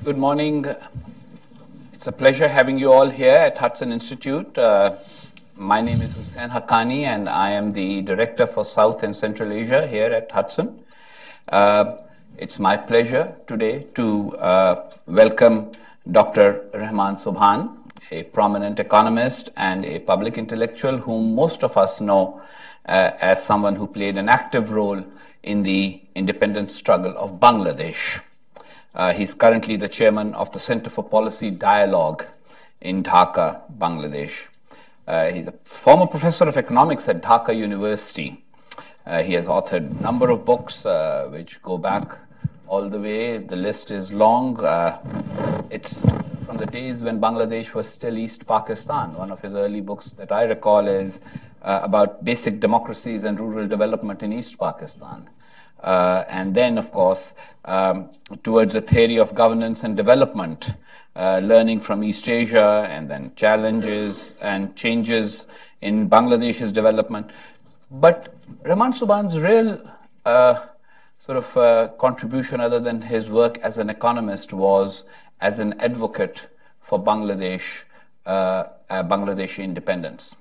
Good morning. It's a pleasure having you all here at Hudson Institute. My name is Hussain Haqqani, and I am the Director for South and Central Asia here at Hudson. It's my pleasure today to welcome Dr. Rehman Sobhan, a prominent economist and a public intellectual whom most of us know as someone who played an active role in the independence struggle of Bangladesh. He's currently the chairman of the Center for Policy Dialogue in Dhaka, Bangladesh. He's a former professor of economics at Dhaka University. He has authored a number of books which go back all the way. The list is long. It's from the days when Bangladesh was still East Pakistan. One of his early books that I recall is about basic democracies and rural development in East Pakistan. And then, of course, towards a theory of governance and development, learning from East Asia, and then challenges and changes in Bangladesh's development. But Rehman Sobhan's real contribution, other than his work as an economist, was as an advocate for Bangladeshi independence.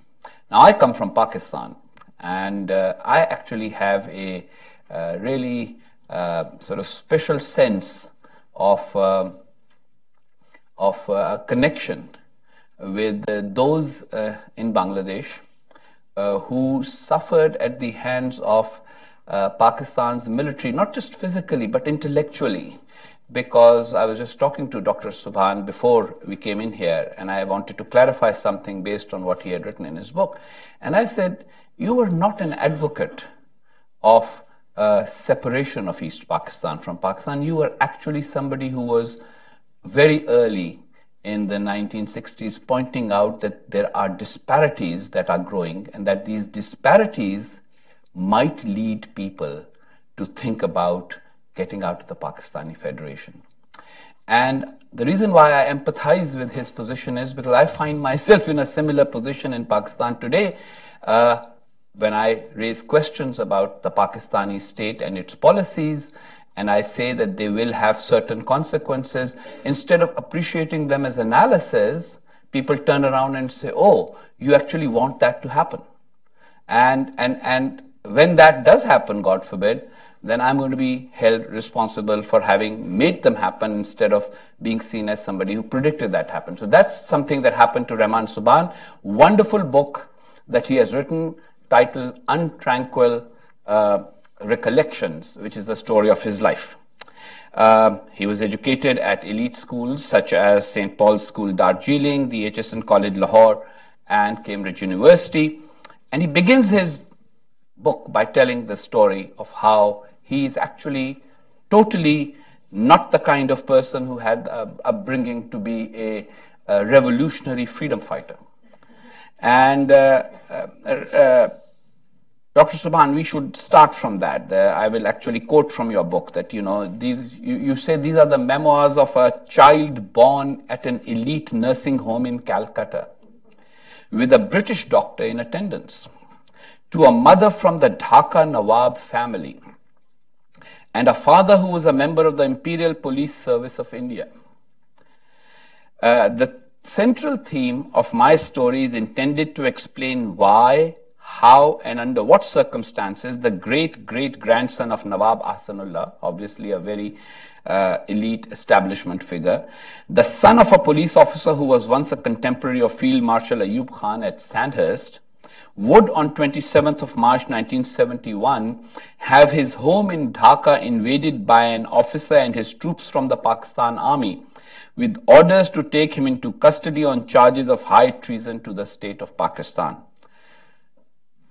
Now, I come from Pakistan, and I actually have a really special sense of a connection with those in Bangladesh who suffered at the hands of Pakistan's military, not just physically but intellectually. Because I was just talking to Dr. Sobhan before we came in here, and I wanted to clarify something based on what he had written in his book. And I said, you were not an advocate of separation of East Pakistan from Pakistan. You were actually somebody who was very early in the 1960s pointing out that there are disparities that are growing, and that these disparities might lead people to think about getting out of the Pakistani Federation. And the reason why I empathize with his position is because I find myself in a similar position in Pakistan today. When I raise questions about the Pakistani state and its policies, and I say that they will have certain consequences, instead of appreciating them as analysis, people turn around and say, oh, you actually want that to happen. And when that does happen, God forbid, then I'm going to be held responsible for having made them happen instead of being seen as somebody who predicted that happen. So that's something that happened to Rehman Sobhan. Wonderful book that he has written, titled Untranquil Recollections, which is the story of his life. He was educated at elite schools such as St. Paul's School, Darjeeling, the HSN College, Lahore, and Cambridge University. And he begins his book by telling the story of how he is actually totally not the kind of person who had upbringing to be a revolutionary freedom fighter. And Dr. Sobhan, we should start from that. I will actually quote from your book that, you say these are the memoirs of a child born at an elite nursing home in Calcutta with a British doctor in attendance, to a mother from the Dhaka Nawab family, and a father who was a member of the Imperial Police Service of India. The central theme of my story is intended to explain why, how, and under what circumstances the great-great-grandson of Nawab Ahsanullah, obviously a very elite establishment figure, the son of a police officer who was once a contemporary of Field Marshal Ayub Khan at Sandhurst, would on 27th of March 1971 have his home in Dhaka invaded by an officer and his troops from the Pakistan Army, with orders to take him into custody on charges of high treason to the state of Pakistan.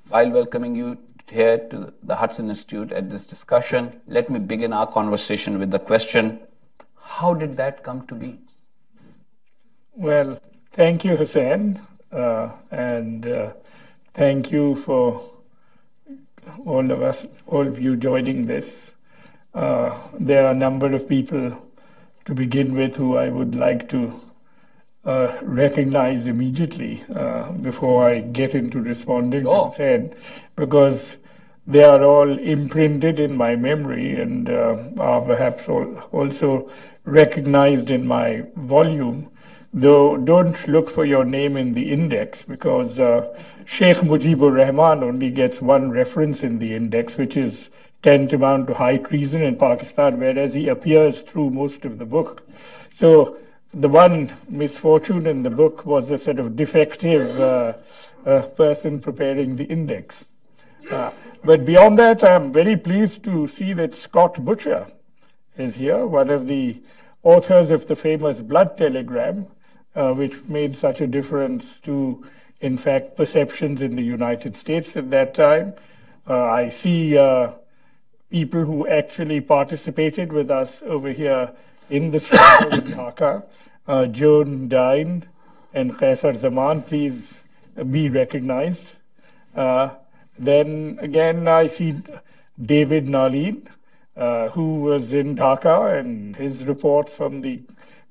While welcoming you here to the Hudson Institute at this discussion, let me begin our conversation with the question, how did that come to be? Well, thank you, Hussain, and thank you for all of you joining this. There are a number of people to begin with who I would like to recognize immediately before I get into responding to Hussain, because they are all imprinted in my memory and are perhaps also recognized in my volume. Though don't look for your name in the index, because Sheikh Mujibur Rahman only gets one reference in the index, which is tantamount to high treason in Pakistan, whereas he appears through most of the book. So the one misfortune in the book was a sort of defective person preparing the index. But beyond that, I'm very pleased to see that Scott Butcher is here, one of the authors of the famous blood telegram, which made such a difference to, in fact, perceptions in the United States at that time. I see people who actually participated with us over here in the struggle in Dhaka. Joan Dine and Qaisar Zaman, please be recognized. Then again, I see David Nalin, who was in Dhaka, and his reports from the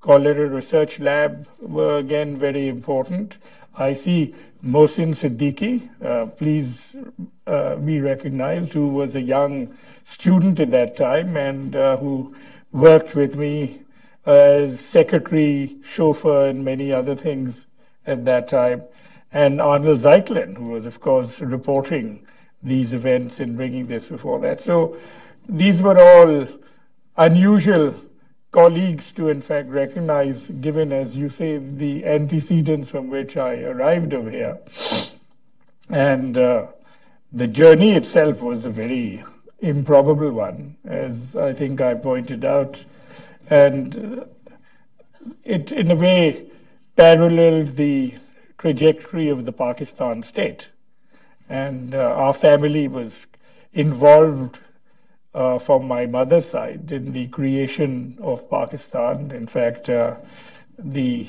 Cholera Research Lab were again very important. I see Mohsin Siddiqui, please be recognized, who was a young student at that time and who worked with me as secretary, chauffeur, and many other things at that time. And Arnold Zeitlin, who was, of course, reporting these events and bringing this before that. So these were all unusual colleagues to, in fact, recognize, given, as you say, the antecedents from which I arrived over here. And the journey itself was a very improbable one, as I think I pointed out. And it, in a way, paralleled the trajectory of the Pakistan state. And our family was involved from my mother's side in the creation of Pakistan. In fact, the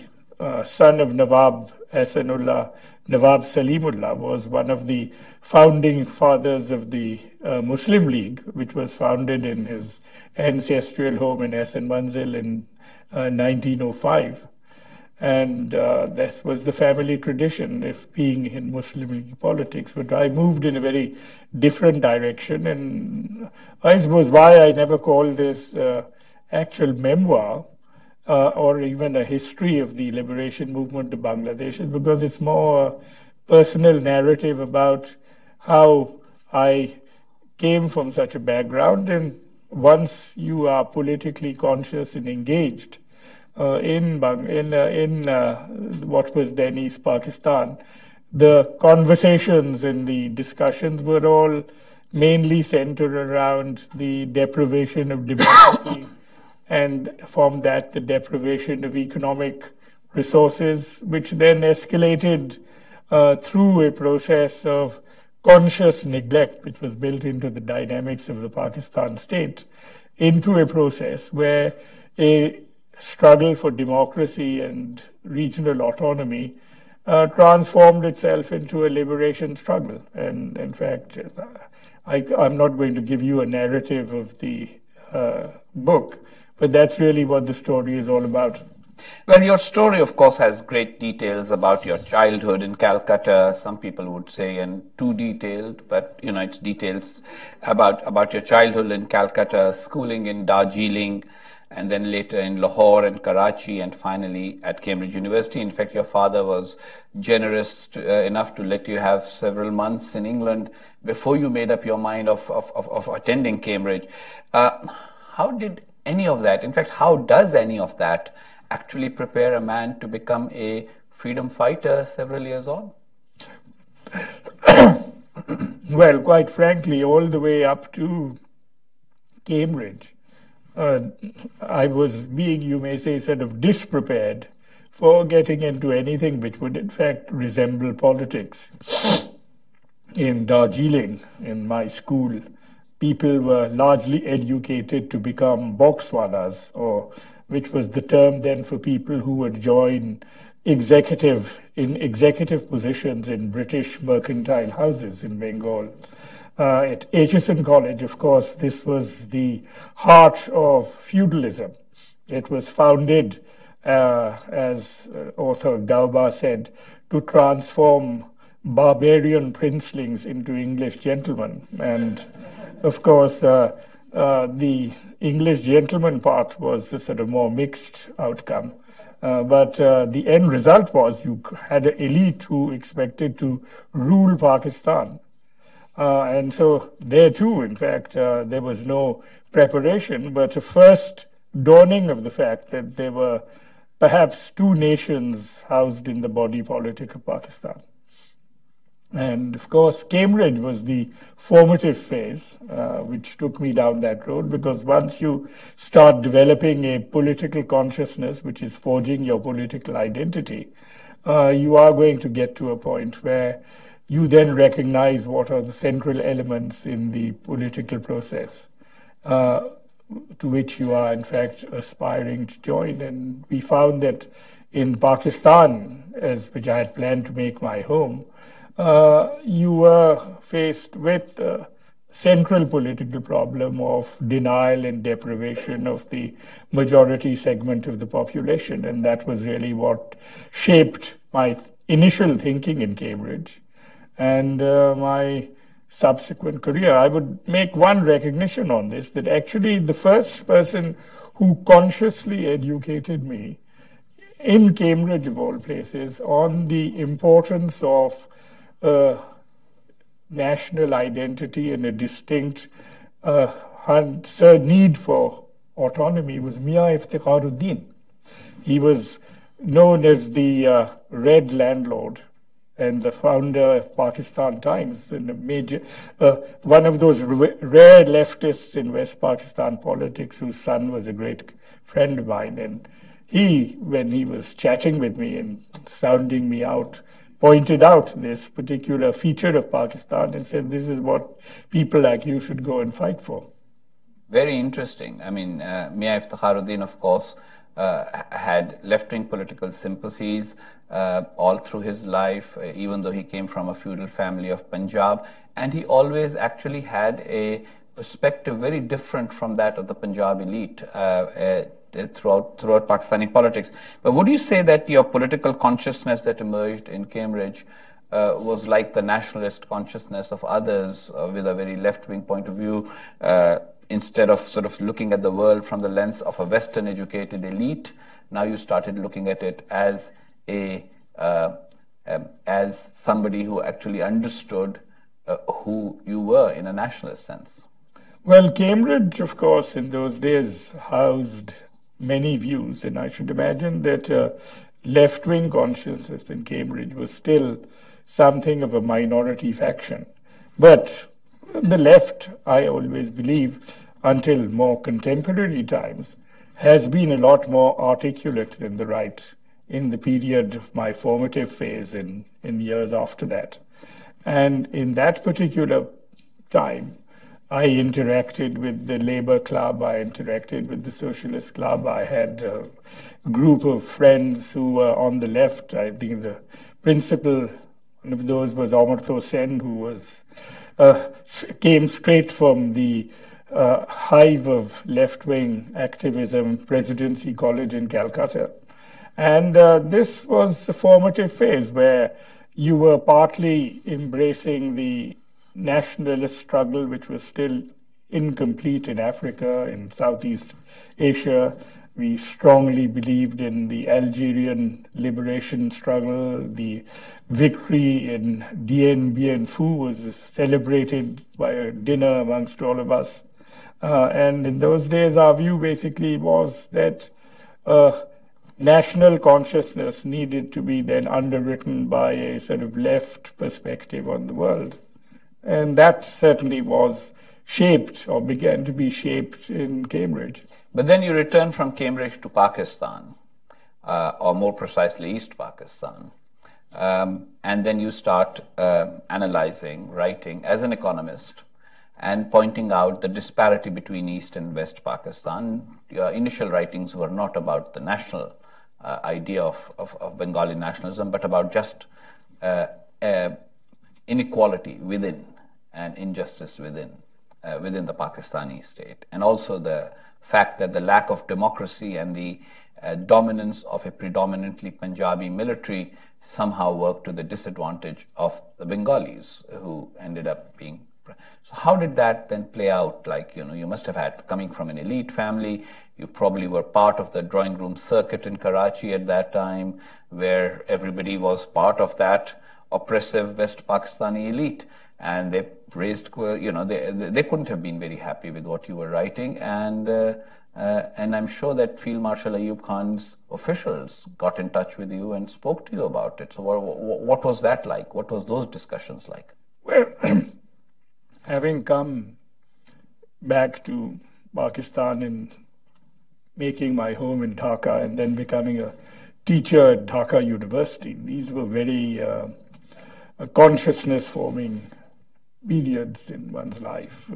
son of Nawab Ahsanullah, Nawab Salimullah, was one of the founding fathers of the Muslim League, which was founded in his ancestral home in Ahsan Manzil in 1905. And that was the family tradition of being in Muslim League politics. But I moved in a very different direction. And I suppose why I never call this actual memoir or even a history of the liberation movement of Bangladesh is because it's more a personal narrative about how I came from such a background. And once you are politically conscious and engaged, in what was then East Pakistan, the conversations and the discussions were all mainly centered around the deprivation of democracy and from that the deprivation of economic resources, which then escalated through a process of conscious neglect, which was built into the dynamics of the Pakistan state, into a process where a struggle for democracy and regional autonomy transformed itself into a liberation struggle. And in fact, I'm not going to give you a narrative of the book, but that's really what the story is all about. Well, your story, of course, has great details about your childhood in Calcutta. Some people would say, and too detailed, but it's details about your childhood in Calcutta, schooling in Darjeeling, and then later in Lahore and Karachi, and finally at Cambridge University. In fact, your father was generous enough to let you have several months in England before you made up your mind of attending Cambridge. How did any of that, in fact, how does any of that actually prepare a man to become a freedom fighter several years on? Well, quite frankly, all the way up to Cambridge, I was being, you may say, sort of disprepared for getting into anything which would in fact resemble politics. In Darjeeling, in my school, people were largely educated to become boxwalas, or which was the term then for people who would join executive positions in British mercantile houses in Bengal. At Aitchison College, of course, this was the heart of feudalism. It was founded, as author Gauba said, to transform barbarian princelings into English gentlemen. And of course, the English gentleman part was a sort of more mixed outcome. But the end result was you had an elite who expected to rule Pakistan. And so there too, in fact, there was no preparation, but a first dawning of the fact that there were perhaps two nations housed in the body politic of Pakistan. And of course, Cambridge was the formative phase, which took me down that road, because once you start developing a political consciousness, which is forging your political identity, you are going to get to a point where you then recognize what are the central elements in the political process to which you are, in fact, aspiring to join. And we found that in Pakistan, which I had planned to make my home, you were faced with the central political problem of denial and deprivation of the majority segment of the population. And that was really what shaped my initial thinking in Cambridge and my subsequent career. I would make one recognition on this, that actually the first person who consciously educated me in Cambridge, of all places, on the importance of national identity and a distinct need for autonomy was Mian Iftikharuddin. He was known as the Red Landlord and the founder of Pakistan Times, and a major, one of those rare leftists in West Pakistan politics whose son was a great friend of mine. And he, when he was chatting with me and sounding me out, pointed out this particular feature of Pakistan and said, this is what people like you should go and fight for. Very interesting. I mean, Mian Iftikharuddin, of course, had left-wing political sympathies all through his life, even though he came from a feudal family of Punjab. And he always actually had a perspective very different from that of the Punjab elite throughout Pakistani politics. But would you say that your political consciousness that emerged in Cambridge was like the nationalist consciousness of others with a very left-wing point of view, instead of sort of looking at the world from the lens of a Western-educated elite? Now you started looking at it as as somebody who actually understood who you were in a nationalist sense. Well, Cambridge, of course, in those days housed many views, and I should imagine that left-wing consciousness in Cambridge was still something of a minority faction. But the left, I always believe, until more contemporary times, has been a lot more articulate than the right in the period of my formative phase in years after that. And in that particular time, I interacted with the Labour Club, I interacted with the Socialist Club, I had a group of friends who were on the left. I think the principal, one of those was Amartya Sen, who was came straight from the hive of left-wing activism, Presidency College in Calcutta. And this was a formative phase where you were partly embracing the nationalist struggle, which was still incomplete in Africa, in Southeast Asia. We strongly believed in the Algerian liberation struggle. The victory in Dien Bien Phu was celebrated by a dinner amongst all of us. And in those days, our view basically was that national consciousness needed to be then underwritten by a sort of left perspective on the world. And that certainly was shaped or began to be shaped in Cambridge. But then you return from Cambridge to Pakistan, or more precisely East Pakistan. And then you start analyzing, writing as an economist and pointing out the disparity between East and West Pakistan. Your initial writings were not about the national idea of Bengali nationalism, but about just inequality within and injustice within the Pakistani state, and also the fact that the lack of democracy and the dominance of a predominantly Punjabi military somehow worked to the disadvantage of the Bengalis, who ended up being. So how did that then play out? Like, you must have had, coming from an elite family, you probably were part of the drawing room circuit in Karachi at that time, where everybody was part of that oppressive West Pakistani elite. And they raised, they couldn't have been very happy with what you were writing. And I'm sure that Field Marshal Ayub Khan's officials got in touch with you and spoke to you about it. So what was that like? What was those discussions like? Well, having come back to Pakistan and making my home in Dhaka and then becoming a teacher at Dhaka University, these were very consciousness-forming periods in one's life.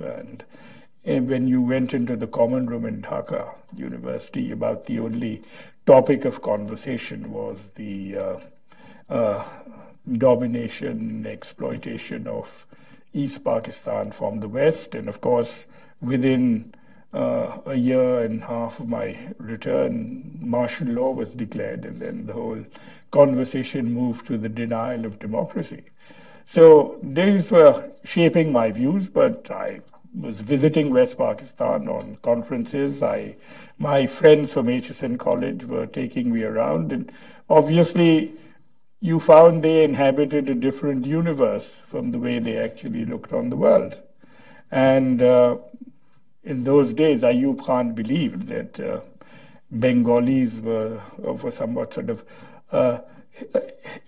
And when you went into the common room in Dhaka University, about the only topic of conversation was the domination, exploitation of East Pakistan from the West. And of course, within a year and a half of my return, martial law was declared, and then the whole conversation moved to the denial of democracy. So these were shaping my views, but I was visiting West Pakistan on conferences. My friends from HSN College were taking me around, and obviously you found they inhabited a different universe from the way they actually looked on the world. And in those days, Ayub Khan believed that Bengalis were of a somewhat sort of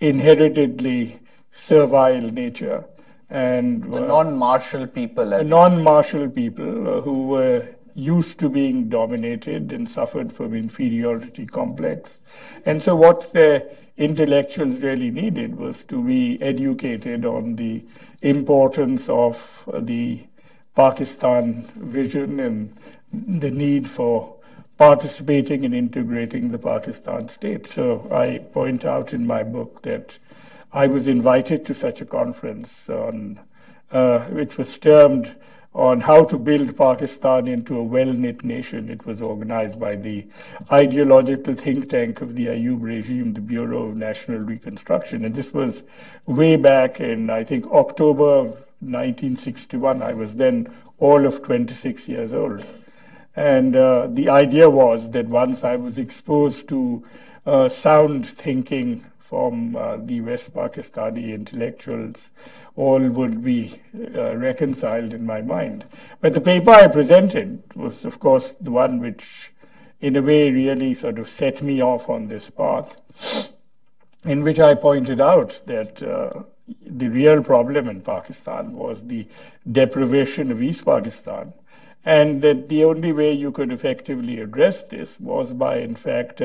inheritedly servile nature, and non-martial people. Non-martial people who were used to being dominated and suffered from inferiority complex. And so what the intellectuals really needed was to be educated on the importance of the Pakistan vision and the need for participating and integrating the Pakistan state. So I point out in my book that I was invited to such a conference on, which was termed on how to build Pakistan into a well-knit nation. It was organized by the ideological think tank of the Ayub regime, the Bureau of National Reconstruction. And this was way back in, I think, October of 1961. I was then all of 26 years old. And the idea was that once I was exposed to sound thinking from the West Pakistani intellectuals, all would be reconciled in my mind. But the paper I presented was, of course, the one which, in a way, really sort of set me off on this path, in which I pointed out that the real problem in Pakistan was the deprivation of East Pakistan, and that the only way you could effectively address this was by, in fact,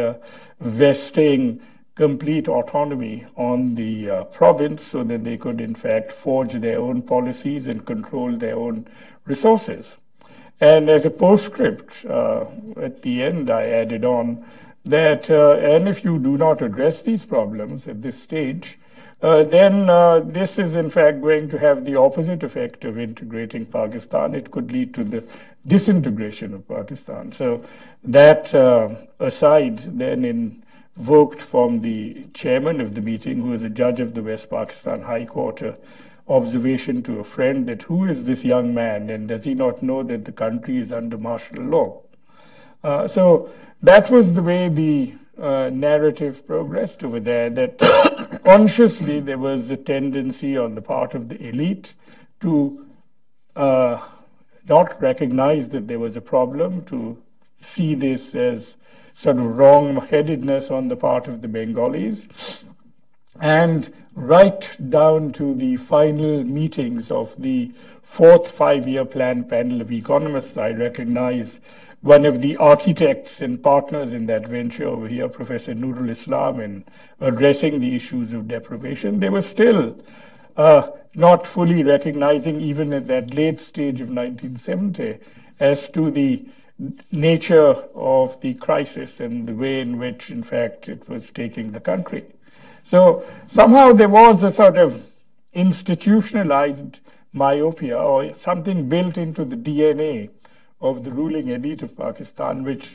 vesting complete autonomy on the province so that they could, in fact, forge their own policies and control their own resources. And as a postscript, at the end, I added on that, and if you do not address these problems at this stage, then this is, in fact, going to have the opposite effect of integrating Pakistan. It could lead to the disintegration of Pakistan. So that aside, then invoked from the chairman of the meeting, who was a judge of the West Pakistan High Court, observation to a friend that who is this young man and does he not know that the country is under martial law? So that was the way the narrative progressed over there, that consciously there was a tendency on the part of the elite to not recognize that there was a problem, to see this as sort of wrong-headedness on the part of the Bengalis. And right down to the final meetings of the fourth five-year plan panel of economists, I recognize one of the architects and partners in that venture over here, Professor Nurul Islam, in addressing the issues of deprivation. They were still not fully recognizing, even at that late stage of 1970, as to the nature of the crisis and the way in which, in fact, it was taking the country. So somehow there was a sort of institutionalized myopia, or something built into the DNA of the ruling elite of Pakistan, which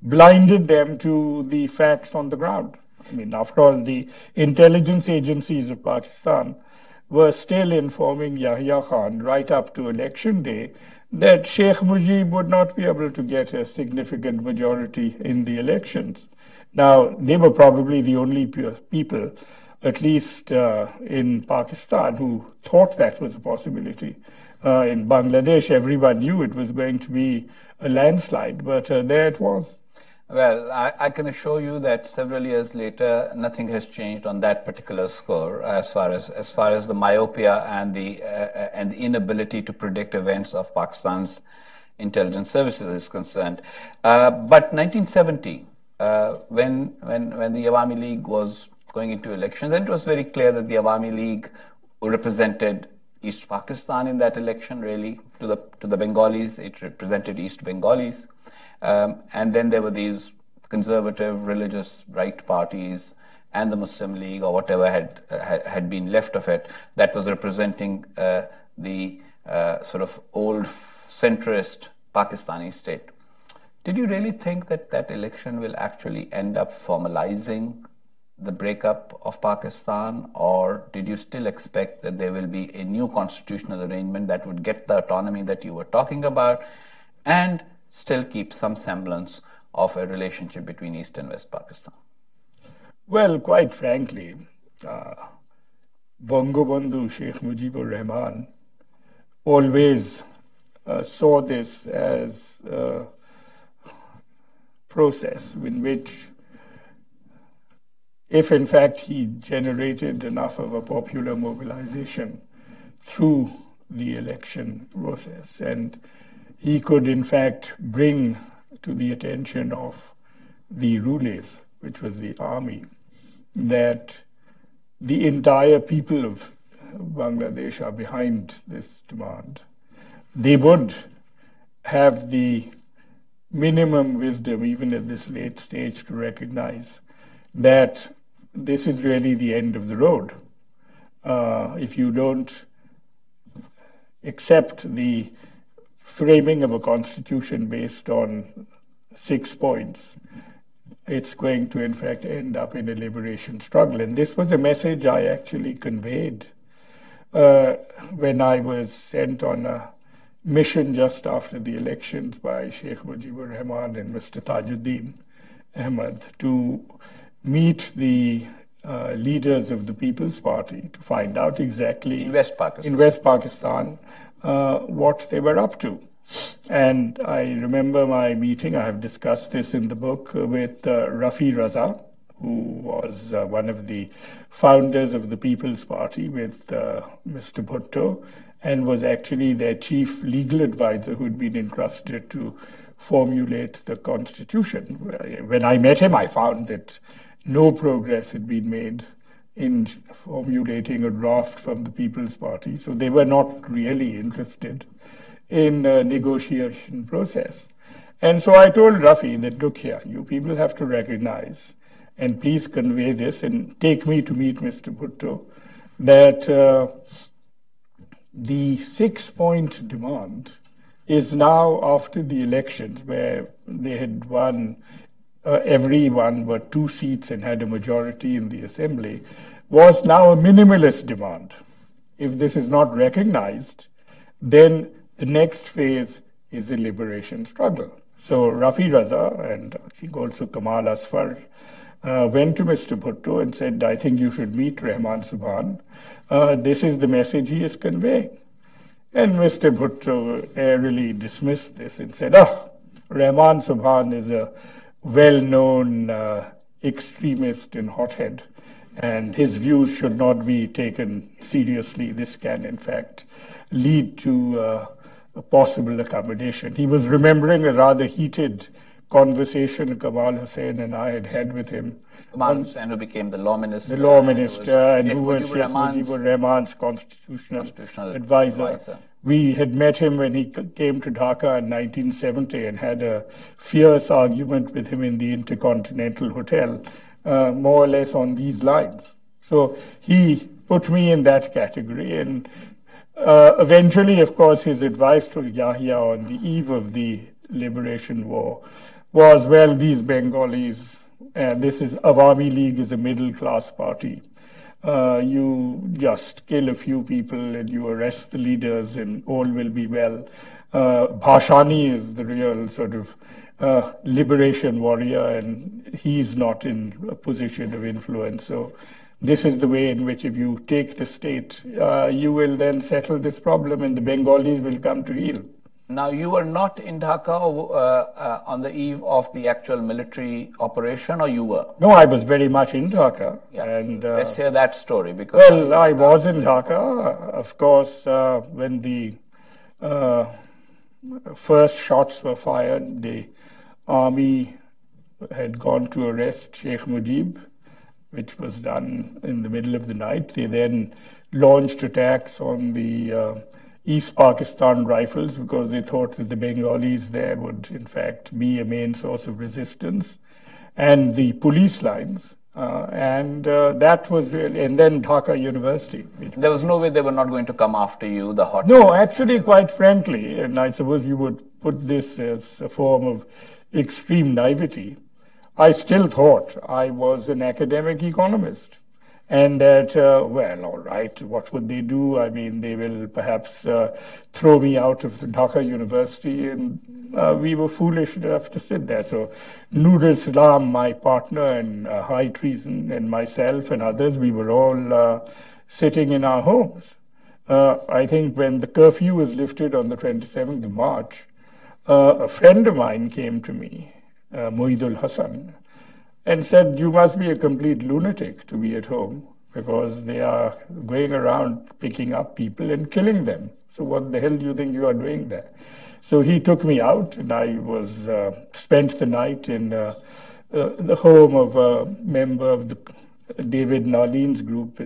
blinded them to the facts on the ground. I mean, after all, the intelligence agencies of Pakistan were still informing Yahya Khan right up to election day that Sheikh Mujib would not be able to get a significant majority in the elections. Now, they were probably the only people, at least in Pakistan, who thought that was a possibility. In Bangladesh, everyone knew it was going to be a landslide, but there it was. Well, I can assure you that several years later, nothing has changed on that particular score, as far as the myopia and the inability to predict events of Pakistan's intelligence services is concerned. But 1970, when the Awami League was going into elections, and it was very clear that the Awami League represented East Pakistan in that election, really, to the Bengalis. It represented East Bengalis. And then there were these conservative religious right parties and the Muslim League, or whatever had been left of it, that was representing the sort of old centrist Pakistani state. Did you really think that that election will actually end up formalizing the breakup of Pakistan, or did you still expect that there will be a new constitutional arrangement that would get the autonomy that you were talking about and still keep some semblance of a relationship between East and West Pakistan? Well, quite frankly, Bangabandhu Sheikh Mujibur Rehman always saw this as a process in which, if in fact he generated enough of a popular mobilization through the election process, and he could in fact bring to the attention of the rulers, which was the army, that the entire people of Bangladesh are behind this demand, they would have the minimum wisdom, even at this late stage, to recognize that this is really the end of the road. If you don't accept the framing of a constitution based on 6 points, it's going to in fact end up in a liberation struggle. And this was a message I actually conveyed when I was sent on a mission just after the elections by Sheikh Mujibur Rahman and Mr. Tajuddin Ahmad to meet the leaders of the People's Party to find out exactly in West Pakistan what they were up to. And I remember my meeting, I have discussed this in the book, with Rafi Raza, who was one of the founders of the People's Party with Mr. Bhutto, and was actually their chief legal advisor who'd been entrusted to formulate the constitution. When I met him, I found that no progress had been made in formulating a draft from the People's Party, so they were not really interested in a negotiation process. And so I told Rafi that, look here, you people have to recognize, and please convey this and take me to meet Mr. Bhutto, that the 6-point demand is now, after the elections where they had won, everyone but 2 seats and had a majority in the assembly, was now a minimalist demand. If this is not recognized, then the next phase is a liberation struggle. So Rafi Raza and I think also Kamal Asfar went to Mr. Bhutto and said, I think you should meet Rehman Sobhan. This is the message he is conveying. And Mr. Bhutto airily dismissed this and said, Rehman Sobhan is a well-known extremist and hothead, and his views should not be taken seriously. This can, in fact, lead to a possible accommodation. He was remembering a rather heated conversation Kamal Hussain and I had with him. Kamal Hussain, who became the law minister. The law minister, and who was Sheikh Mujibur Rahman's constitutional advisor. We had met him when he came to Dhaka in 1970 and had a fierce argument with him in the Intercontinental Hotel, more or less on these lines. So he put me in that category, and eventually, of course, his advice to Yahya on the eve of the Liberation War was, well, these Bengalis this is Awami League is a middle class party. You just kill a few people and you arrest the leaders and all will be well. Bhashani is the real sort of liberation warrior, and he's not in a position of influence. So this is the way in which if you take the state, you will then settle this problem and the Bengalis will come to heel. Now, you were not in Dhaka on the eve of the actual military operation, or you were? No, I was very much in Dhaka. Yeah. And, let's hear that story. Because well, I was in Dhaka. Of course, when the first shots were fired, the army had gone to arrest Sheikh Mujib, which was done in the middle of the night. They then launched attacks on the East Pakistan Rifles because they thought that the Bengalis there would, in fact, be a main source of resistance, and the police lines. That was really, and then Dhaka University. There was no way they were not going to come after you, the hot. No, actually, quite frankly, and I suppose you would put this as a form of extreme naivety, I still thought I was an academic economist. And that, well, all right, what would they do? I mean, they will perhaps throw me out of the Dhaka University, and we were foolish enough to sit there. So Nur Islam, my partner in high treason, and myself and others, we were all sitting in our homes. I think when the curfew was lifted on the 27th of March, a friend of mine came to me, Moidul Hassan, and said, you must be a complete lunatic to be at home because they are going around picking up people and killing them. So what the hell do you think you are doing there? So he took me out, and I was spent the night in the home of a member of the David Nalin's group.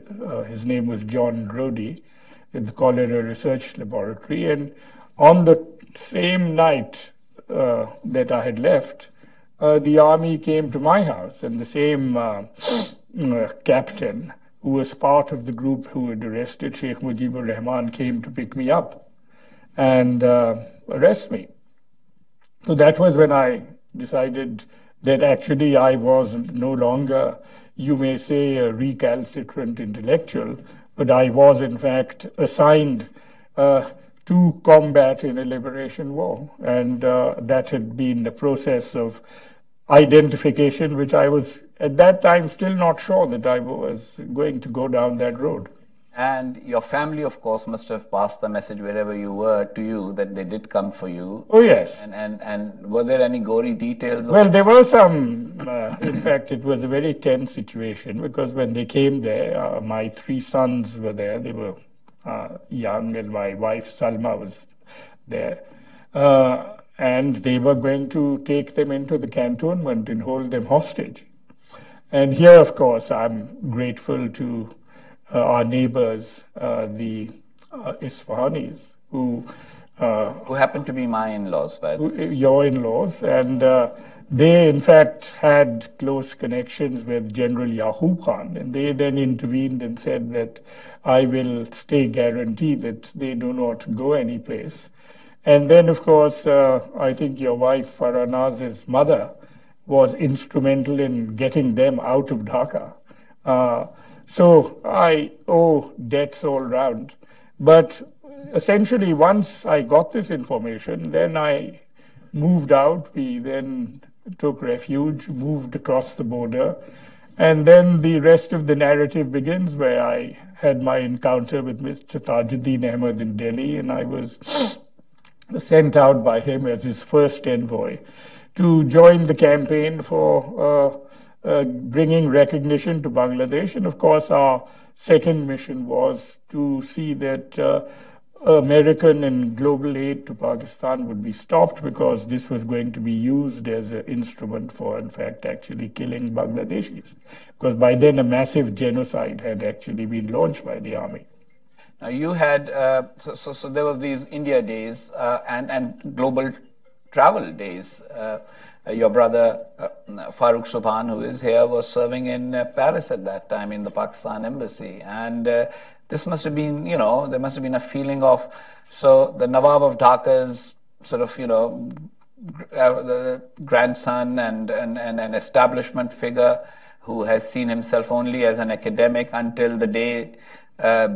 His name was John Rody, in the Cholera Research Laboratory. And on the same night that I had left, the army came to my house, and the same captain who was part of the group who had arrested Sheikh Mujibur Rehman came to pick me up and arrest me. So that was when I decided that actually I was no longer, you may say, a recalcitrant intellectual, but I was in fact assigned to combat in a liberation war. And that had been a process of identification, which I was at that time still not sure that I was going to go down that road. And your family, of course, must have passed the message wherever you were to you that they did come for you. Oh, yes. And were there any gory details? Well, there were some. In fact, it was a very tense situation because when they came there, my three sons were there. They were young, and my wife Salma was there. And they were going to take them into the cantonment and hold them hostage. And here, of course, I'm grateful to our neighbors, the Isfahanis, who happened to be my in-laws, by the way. Your in-laws, and they, in fact, had close connections with General Yaqub Khan, and they then intervened and said that I will stay guaranteed that they do not go anyplace. And then, of course, I think your wife, Faranaz's mother, was instrumental in getting them out of Dhaka. So I owe debts all round. But essentially, once I got this information, then I moved out. We then took refuge, moved across the border. And then the rest of the narrative begins, where I had my encounter with Mr. Tajuddin Ahmed in Delhi, and I was sent out by him as his first envoy to join the campaign for bringing recognition to Bangladesh. And of course, our second mission was to see that American and global aid to Pakistan would be stopped, because this was going to be used as an instrument for, in fact, actually killing Bangladeshis. Because by then a massive genocide had actually been launched by the army. Now you had, so there were these India days and global travel days. Your brother Farooq Sobhan, who is here, was serving in Paris at that time in the Pakistan embassy. And this must have been, there must have been a feeling of, so the Nawab of Dhaka's sort of, the grandson and an establishment figure who has seen himself only as an academic until the day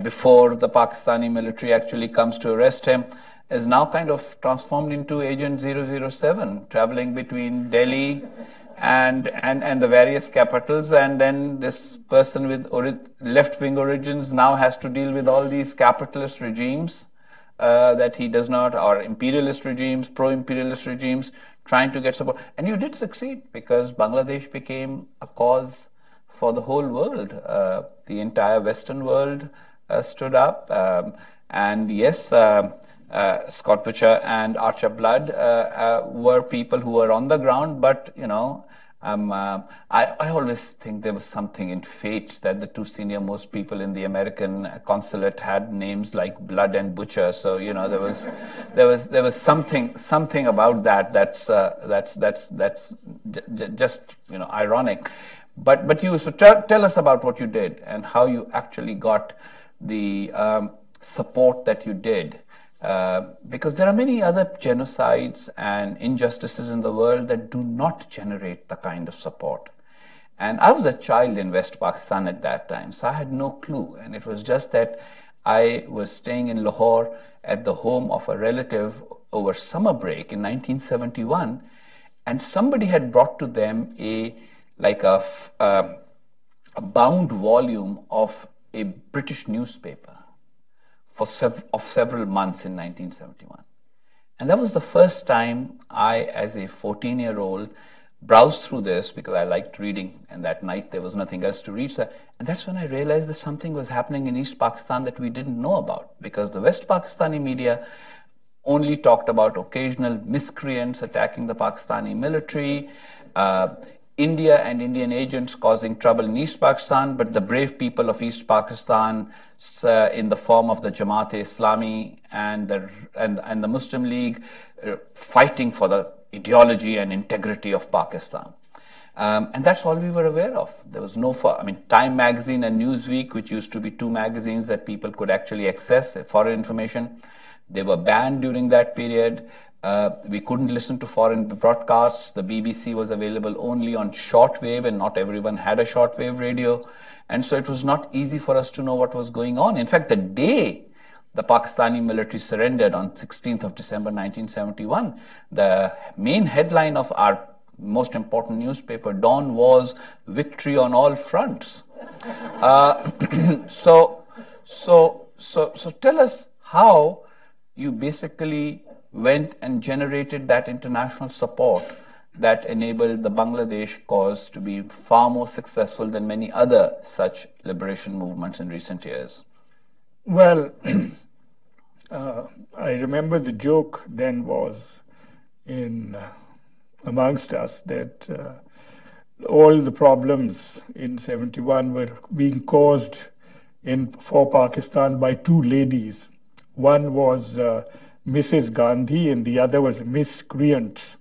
before the Pakistani military actually comes to arrest him, is now kind of transformed into Agent 007, traveling between Delhi and the various capitals. And then this person with left-wing origins now has to deal with all these capitalist regimes that he does not, or imperialist regimes, pro-imperialist regimes, trying to get support. And you did succeed, because Bangladesh became a cause for the whole world. The entire Western world stood up. And yes, Scott Butcher and Archer Blood were people who were on the ground, but, you know, I always think there was something in fate that the two senior most people in the American consulate had names like Blood and Butcher. So, you know, there was something about that that's just, you know, ironic. But you, so tell us about what you did and how you actually got the support that you did. Because there are many other genocides and injustices in the world that do not generate the kind of support. And I was a child in West Pakistan at that time, so I had no clue. And it was just that I was staying in Lahore at the home of a relative over summer break in 1971, and somebody had brought to them a bound volume of a British newspaper of several months in 1971. And that was the first time I, as a 14-year-old, browsed through this because I liked reading, and that night there was nothing else to read. So, and that's when I realized that something was happening in East Pakistan that we didn't know about, because the West Pakistani media only talked about occasional miscreants attacking the Pakistani military, India and Indian agents causing trouble in East Pakistan, but the brave people of East Pakistan, in the form of the Jamaat-e-Islami and the Muslim League, fighting for the ideology and integrity of Pakistan. And that's all we were aware of. There was no, Time magazine and Newsweek, which used to be two magazines that people could actually access foreign information, they were banned during that period. We couldn't listen to foreign broadcasts. The BBC was available only on shortwave, and not everyone had a shortwave radio. And so it was not easy for us to know what was going on. In fact, the day the Pakistani military surrendered on 16th of December 1971, the main headline of our most important newspaper, Dawn, was "Victory on all fronts." So tell us how you basically went and generated that international support that enabled the Bangladesh cause to be far more successful than many other such liberation movements in recent years. Well, I remember the joke then was amongst us that all the problems in 71 were being caused for Pakistan by two ladies. One was Mrs. Gandhi, and the other was miscreants.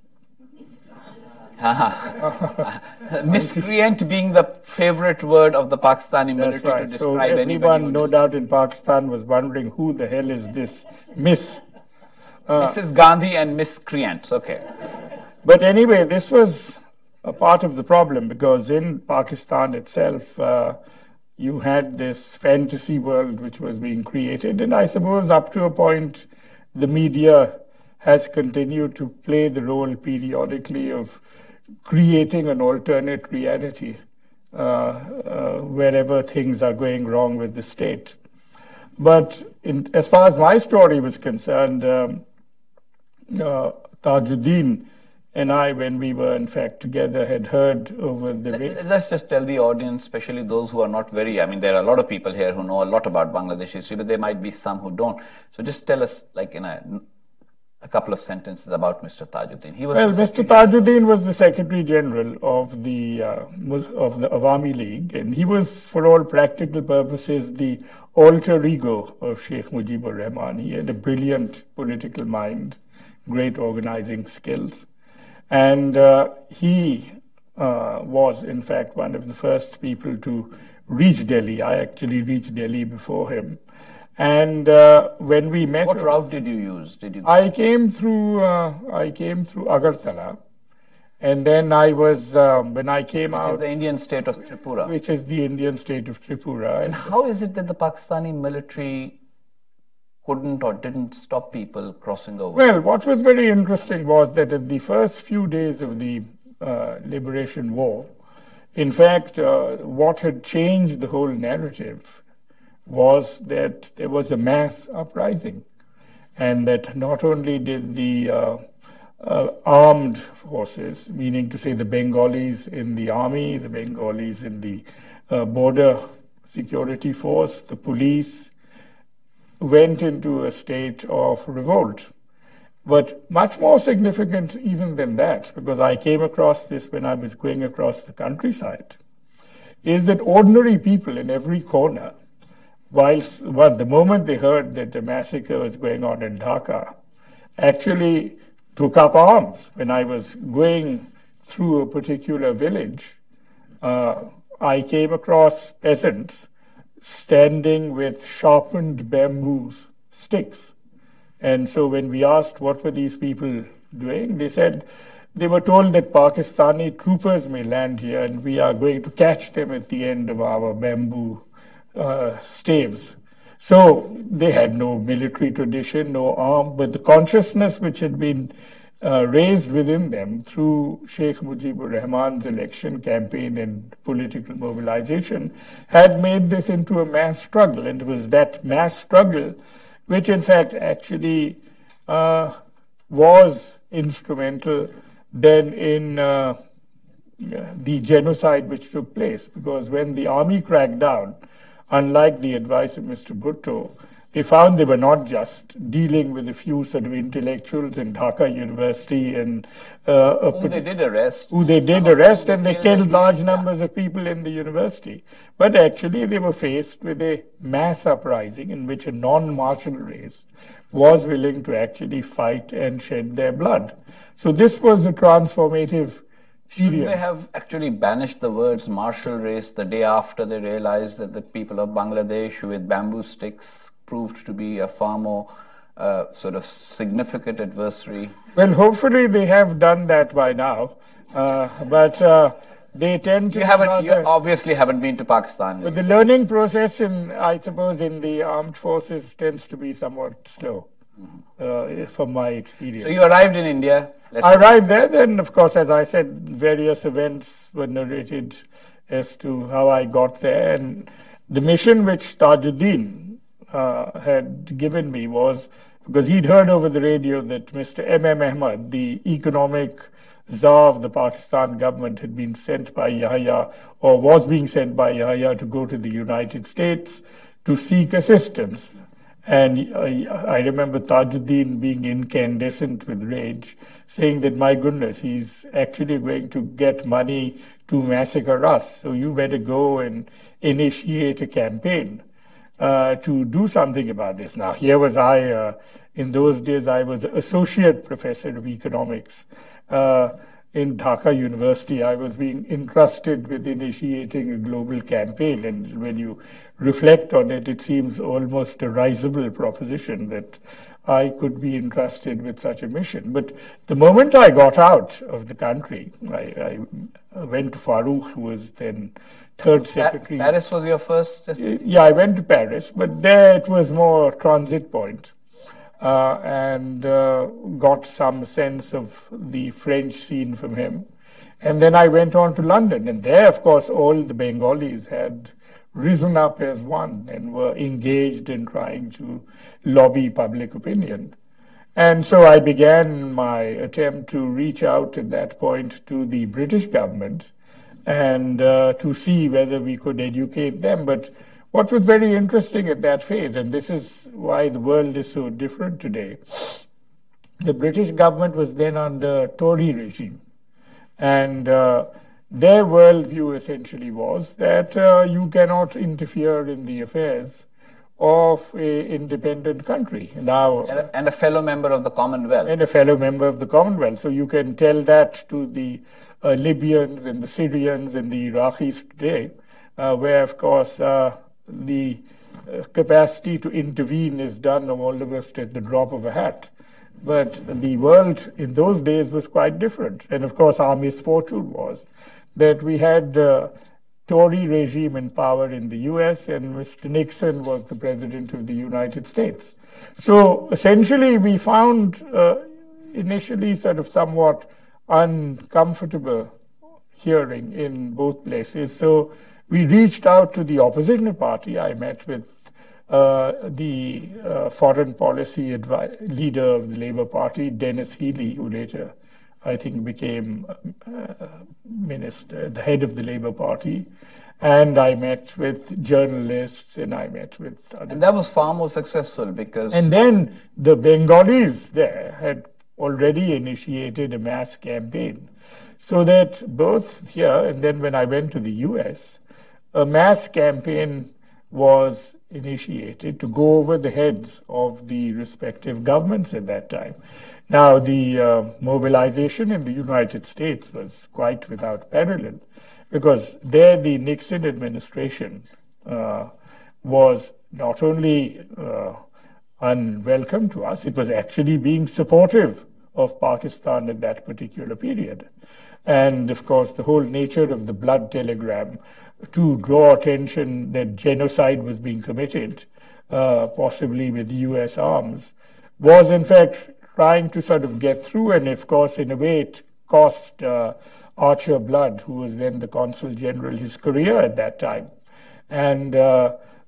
Miscreant being the favorite word of the Pakistani military to describe so everyone, no doubt, in Pakistan was wondering who the hell is this Miss. Mrs. Gandhi and miscreants, okay. But anyway, this was a part of the problem, because in Pakistan itself, you had this fantasy world which was being created, and I suppose up to a point, the media has continued to play the role periodically of creating an alternate reality wherever things are going wrong with the state. But as far as my story was concerned, Tajuddin and I, when we were in fact together, had heard over the... Let's just tell the audience, especially those who are not very... there are a lot of people here who know a lot about Bangladesh history, but there might be some who don't. So just tell us, like in a couple of sentences about Mr. Tajuddin. Mr. Tajuddin was the Secretary General of the Awami League, and he was, for all practical purposes, the alter ego of Sheikh Mujibur Rehman. He had a brilliant political mind, great organizing skills. And he was, in fact, one of the first people to reach Delhi. I actually reached Delhi before him. And when we met, what route did you use? I came through Agartala, and then I was when I came out, which is the Indian state of Tripura. Which is the Indian state of Tripura. And how is it that the Pakistani military couldn't or didn't stop people crossing over? Well, what was very interesting was that in the first few days of the Liberation War, in fact, what had changed the whole narrative was that there was a mass uprising, and that not only did the armed forces, meaning to say the Bengalis in the army, the Bengalis in the border security force, the police, went into a state of revolt. But much more significant even than that, because I came across this when I was going across the countryside, is that ordinary people in every corner, the moment they heard that a massacre was going on in Dhaka, actually took up arms. When I was going through a particular village, I came across peasants standing with sharpened bamboo sticks. And so when we asked what were these people doing, they said they were told that Pakistani troopers may land here and we are going to catch them at the end of our bamboo staves. So they had no military tradition, no arm, but the consciousness which had been raised within them through Sheikh Mujibur Rahman's election campaign and political mobilization had made this into a mass struggle. And it was that mass struggle which in fact actually was instrumental then in the genocide which took place. Because when the army cracked down, unlike the advice of Mr. Bhutto, they found they were not just dealing with a few sort of intellectuals in Dhaka University and who they did arrest. And they killed large numbers of people in the university. But actually they were faced with a mass uprising in which a non-martial race was willing to actually fight and shed their blood. So this was a transformative Shouldn't they have actually banished the words martial race the day after they realized that the people of Bangladesh with bamboo sticks proved to be a far more sort of significant adversary? Well, hopefully they have done that by now, but they tend to... You obviously haven't been to Pakistan. But the learning process, I suppose, in the armed forces tends to be somewhat slow, from my experience. So you arrived in India. I arrived there, then, of course, as I said, various events were narrated as to how I got there. And the mission which Tajuddin had given me was, because he'd heard over the radio that Mr. M.M. Ahmad, the economic czar of the Pakistan government, had been sent by Yahya, or was being sent by Yahya, to go to the United States to seek assistance. And I remember Tajuddin being incandescent with rage, saying that, my goodness, he's actually going to get money to massacre us. So you better go and initiate a campaign to do something about this. Now, here was I, in those days, I was associate professor of economics in Dhaka University. I was being entrusted with initiating a global campaign. And when you reflect on it, it seems almost a risible proposition that I could be entrusted with such a mission. But the moment I got out of the country, I went to Farooq, who was then third secretary. Paris was your first destination? Yeah, I went to Paris, but there it was more transit point. And got some sense of the French scene from him. And then I went on to London. And there, of course, all the Bengalis had risen up as one and were engaged in trying to lobby public opinion. And so I began my attempt to reach out at that point to the British government and to see whether we could educate them. But what was very interesting at that phase, and this is why the world is so different today, the British government was then under Tory regime. And their worldview essentially was that you cannot interfere in the affairs of an independent country. Now, and a fellow member of the Commonwealth. And a fellow member of the Commonwealth. So you can tell that to the Libyans and the Syrians and the Iraqis today, where, of course, the capacity to intervene is done almost at the drop of a hat. But the world in those days was quite different. And of course, our misfortune was that we had Tory regime in power in the US, and Mr. Nixon was the president of the United States. So essentially, we found initially sort of somewhat uncomfortable hearing in both places. So we reached out to the opposition party. I met with the foreign policy leader of the Labour Party, Dennis Healey, who later, I think, became minister, the head of the Labour Party. And I met with journalists, and I met with other. And that was far more successful because. And then the Bengalis there had already initiated a mass campaign. So that both here and then when I went to the US, a mass campaign was initiated to go over the heads of the respective governments at that time. Now, the mobilization in the United States was quite without parallel, because there the Nixon administration was not only unwelcome to us, it was actually being supportive of Pakistan at that particular period. And of course, the whole nature of the blood telegram to draw attention that genocide was being committed, possibly with US arms, was in fact trying to sort of get through. And of course, in a way, it cost Archer Blood, who was then the Consul General, his career at that time. And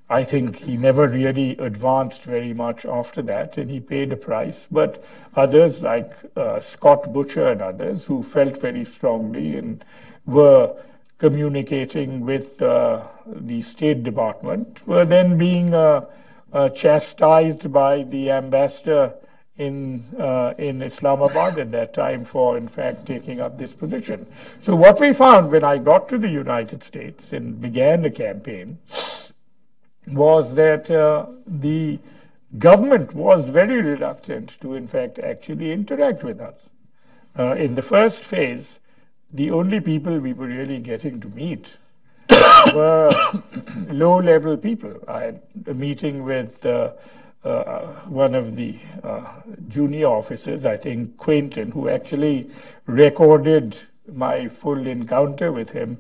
I think he never really advanced very much after that, and he paid a price. But others like Scott Butcher and others who felt very strongly and were communicating with the State Department were then being chastised by the ambassador in Islamabad at that time for, in fact, taking up this position. So what we found when I got to the United States and began the campaign was that the government was very reluctant to, in fact, actually interact with us. In the first phase, the only people we were really getting to meet were low-level people. I had a meeting with one of the junior officers, I think Quentin, who actually recorded my full encounter with him,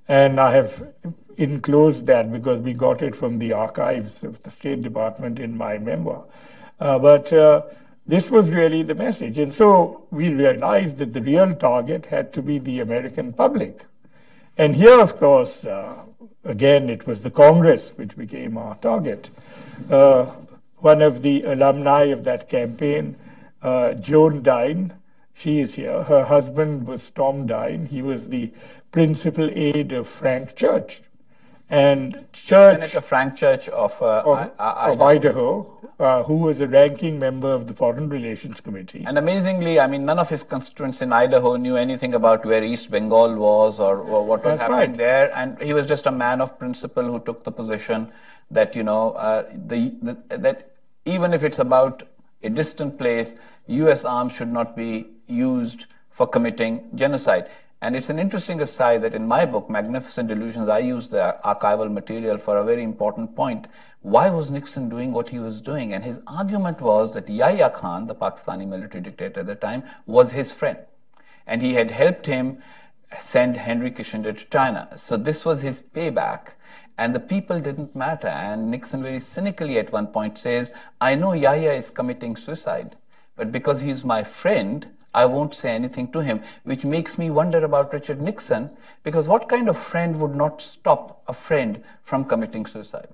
and I have enclosed that because we got it from the archives of the State Department in my memoir. But this was really the message. And so we realized that the real target had to be the American public. And here, of course, again, it was the Congress which became our target. One of the alumni of that campaign, Joan Dine, she is here. Her husband was Tom Dine. He was the principal aide of Frank Church. And Senator Frank Church of Idaho, who was a ranking member of the Foreign Relations Committee. And amazingly, I mean, none of his constituents in Idaho knew anything about where East Bengal was or what was happening there. And he was just a man of principle who took the position that, you know, that even if it's about a distant place, U.S. arms should not be used for committing genocide. And it's an interesting aside that in my book, Magnificent Delusions, I use the archival material for a very important point. Why was Nixon doing what he was doing? And his argument was that Yahya Khan, the Pakistani military dictator at the time, was his friend. And he had helped him send Henry Kissinger to China. So this was his payback. And the people didn't matter. And Nixon very cynically at one point says, I know Yahya is committing suicide, but because he's my friend, I won't say anything to him, which makes me wonder about Richard Nixon, because what kind of friend would not stop a friend from committing suicide?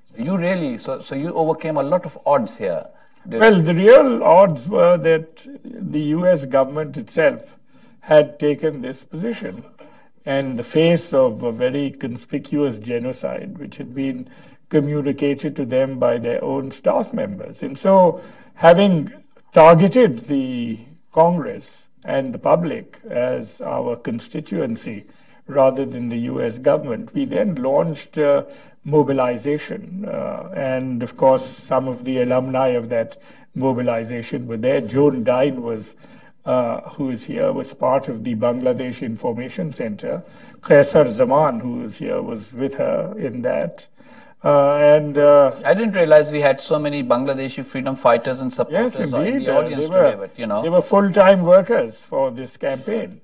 So you really, so you overcame a lot of odds here. Well, the real odds were that the US government itself had taken this position in the face of a very conspicuous genocide, which had been communicated to them by their own staff members. And so, having targeted the Congress and the public as our constituency rather than the US government, we then launched mobilization. And of course, some of the alumni of that mobilization were there. Joan Dine was, who is here, was part of the Bangladesh Information Center. Qaisar Zaman, who is here, was with her in that. I didn't realize we had so many Bangladeshi freedom fighters and supporters yes, in indeed, the audience today, but they were full-time workers for this campaign.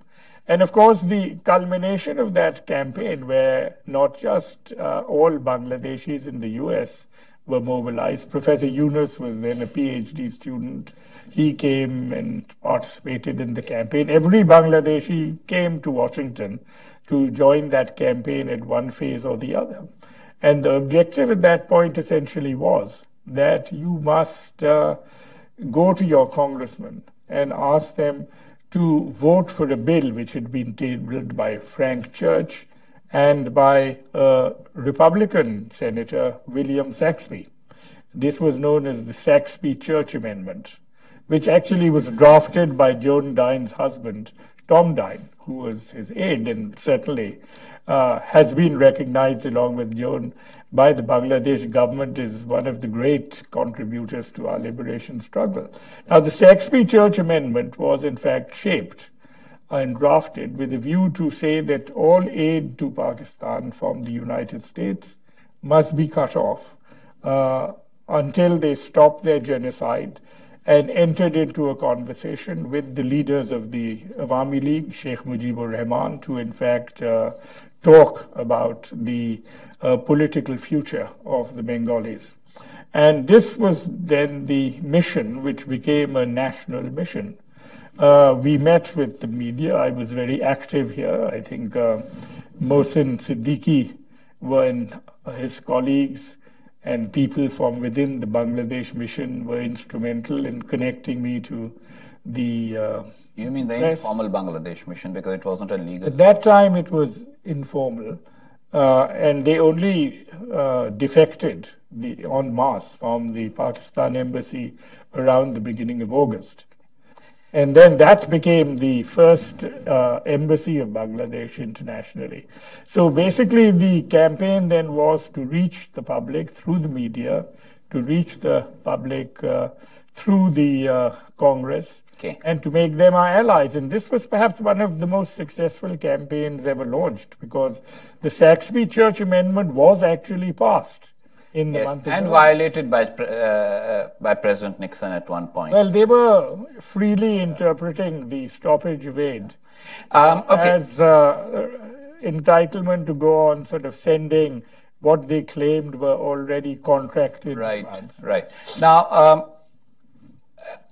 And of course, the culmination of that campaign, where not just all Bangladeshis in the US were mobilized. Professor Yunus was then a PhD student. He came and participated in the campaign. Every Bangladeshi came to Washington to join that campaign at one phase or the other. And the objective at that point essentially was that you must go to your congressman and ask them to vote for a bill which had been tabled by Frank Church and by Republican Senator William Saxby. This was known as the Saxby-Church Amendment, which actually was drafted by Joan Dine's husband, Tom Dine, who was his aide and certainly has been recognized along with Joan by the Bangladesh government as one of the great contributors to our liberation struggle. Now, the Saxby-Church Amendment was in fact shaped and drafted with a view to say that all aid to Pakistan from the United States must be cut off until they stop their genocide, and entered into a conversation with the leaders of the Awami League, Sheikh Mujibur Rehman, to in fact talk about the political future of the Bengalis. And this was then the mission, which became a national mission. We met with the media. I was very active here. I think Mohsin Siddiqui and his colleagues and people from within the Bangladesh mission were instrumental in connecting me to the You mean the press. informal Bangladesh mission, because it wasn't a legal? At that time, it was informal, and they only defected en masse from the Pakistan embassy around the beginning of August. And then that became the first embassy of Bangladesh internationally. So basically, the campaign then was to reach the public through the media, to reach the public through the Congress, and to make them our allies. And this was perhaps one of the most successful campaigns ever launched, because the Saxby-Church Amendment was actually passed in the month of and July. violated by President Nixon at one point. Well, they were freely interpreting the stoppage of aid as entitlement to go on sort of sending what they claimed were already contracted. Right, amounts. right. Now,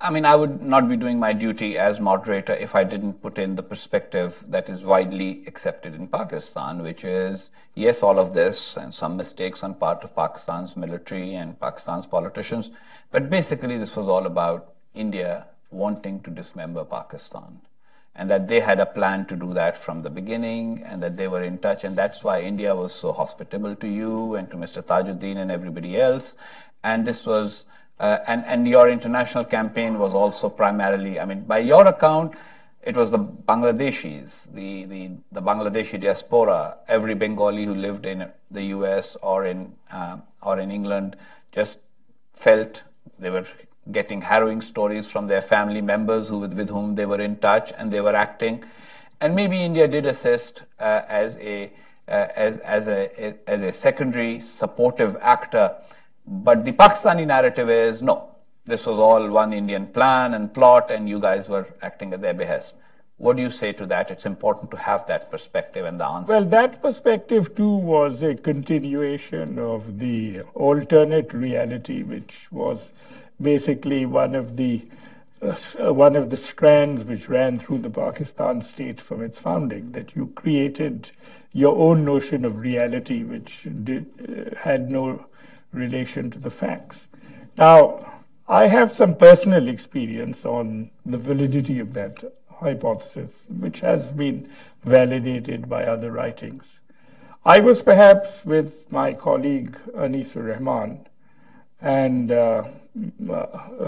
I mean, I would not be doing my duty as moderator if I didn't put in the perspective that is widely accepted in Pakistan, which is, yes, all of this and some mistakes on part of Pakistan's military and Pakistan's politicians, but basically this was all about India wanting to dismember Pakistan, and that they had a plan to do that from the beginning, and that they were in touch, and that's why India was so hospitable to you and to Mr. Tajuddin and everybody else. And this was and your international campaign was also primarily, I mean, by your account, it was the Bangladeshis, the Bangladeshi diaspora, every Bengali who lived in the US or in England just felt they were getting harrowing stories from their family members with whom they were in touch, and they were acting. And maybe India did assist as a secondary supportive actor. But the Pakistani narrative is, no, this was all one Indian plan and plot, and you guys were acting at their behest. What do you say to that? It's important to have that perspective and the answer. Well, that perspective too was a continuation of the alternate reality, which was basically one of the strands which ran through the Pakistan state from its founding, that you created your own notion of reality, which had no relation to the facts. Now, I have some personal experience on the validity of that hypothesis, which has been validated by other writings. I was perhaps with my colleague Anisur Rehman and a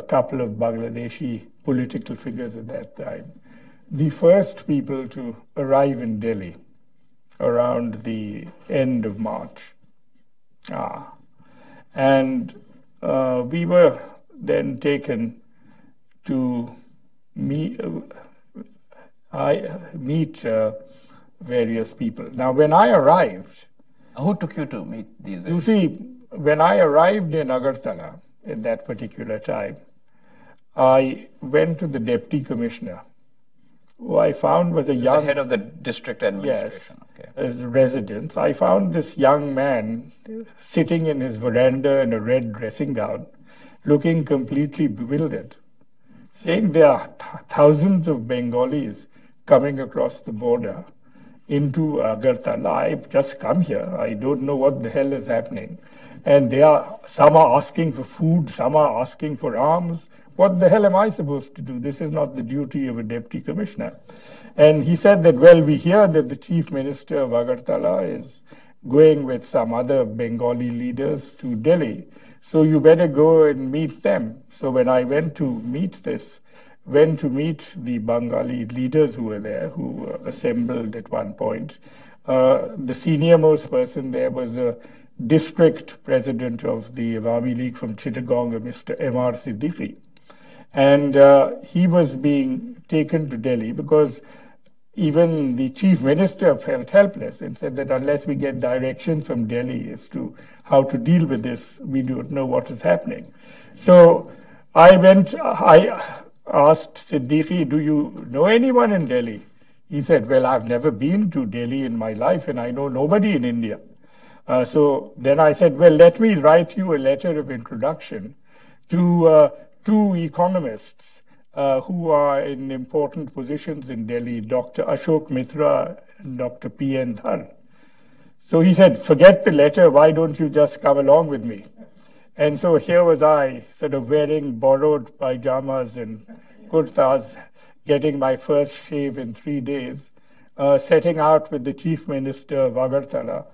couple of Bangladeshi political figures at that time, the first people to arrive in Delhi around the end of March. And we were then taken to meet various people. Now, when I arrived... Who took you to meet these? You see, when I arrived in Agartala at that particular time, I went to the deputy commissioner, who I found was a young... The head of the district administration. Yes, as residence. I found this young man sitting in his veranda in a red dressing gown, looking completely bewildered, saying there are thousands of Bengalis coming across the border into Agartala. I've just come here. I don't know what the hell is happening. And some are asking for food, some are asking for arms. What the hell am I supposed to do? This is not the duty of a deputy commissioner. And he said that, well, we hear that the chief minister of Agartala is going with some other Bengali leaders to Delhi. So you better go and meet them. So when I went to meet the Bengali leaders who were there, who assembled at one point, the senior most person there was a district president of the Awami League from Chittagong, Mr. M.R. Siddiqui. And he was being taken to Delhi because even the chief minister felt helpless and said that unless we get directions from Delhi as to how to deal with this, we don't know what is happening. So I asked Siddiqui, do you know anyone in Delhi? He said, well, I've never been to Delhi in my life and I know nobody in India. So then I said, well, let me write you a letter of introduction to two economists who are in important positions in Delhi, Dr. Ashok Mitra and Dr. P.N. Dhar. So he said, forget the letter, why don't you just come along with me? And so here was I, sort of wearing borrowed pajamas and kurtas, getting my first shave in 3 days, setting out with the chief minister of Agartala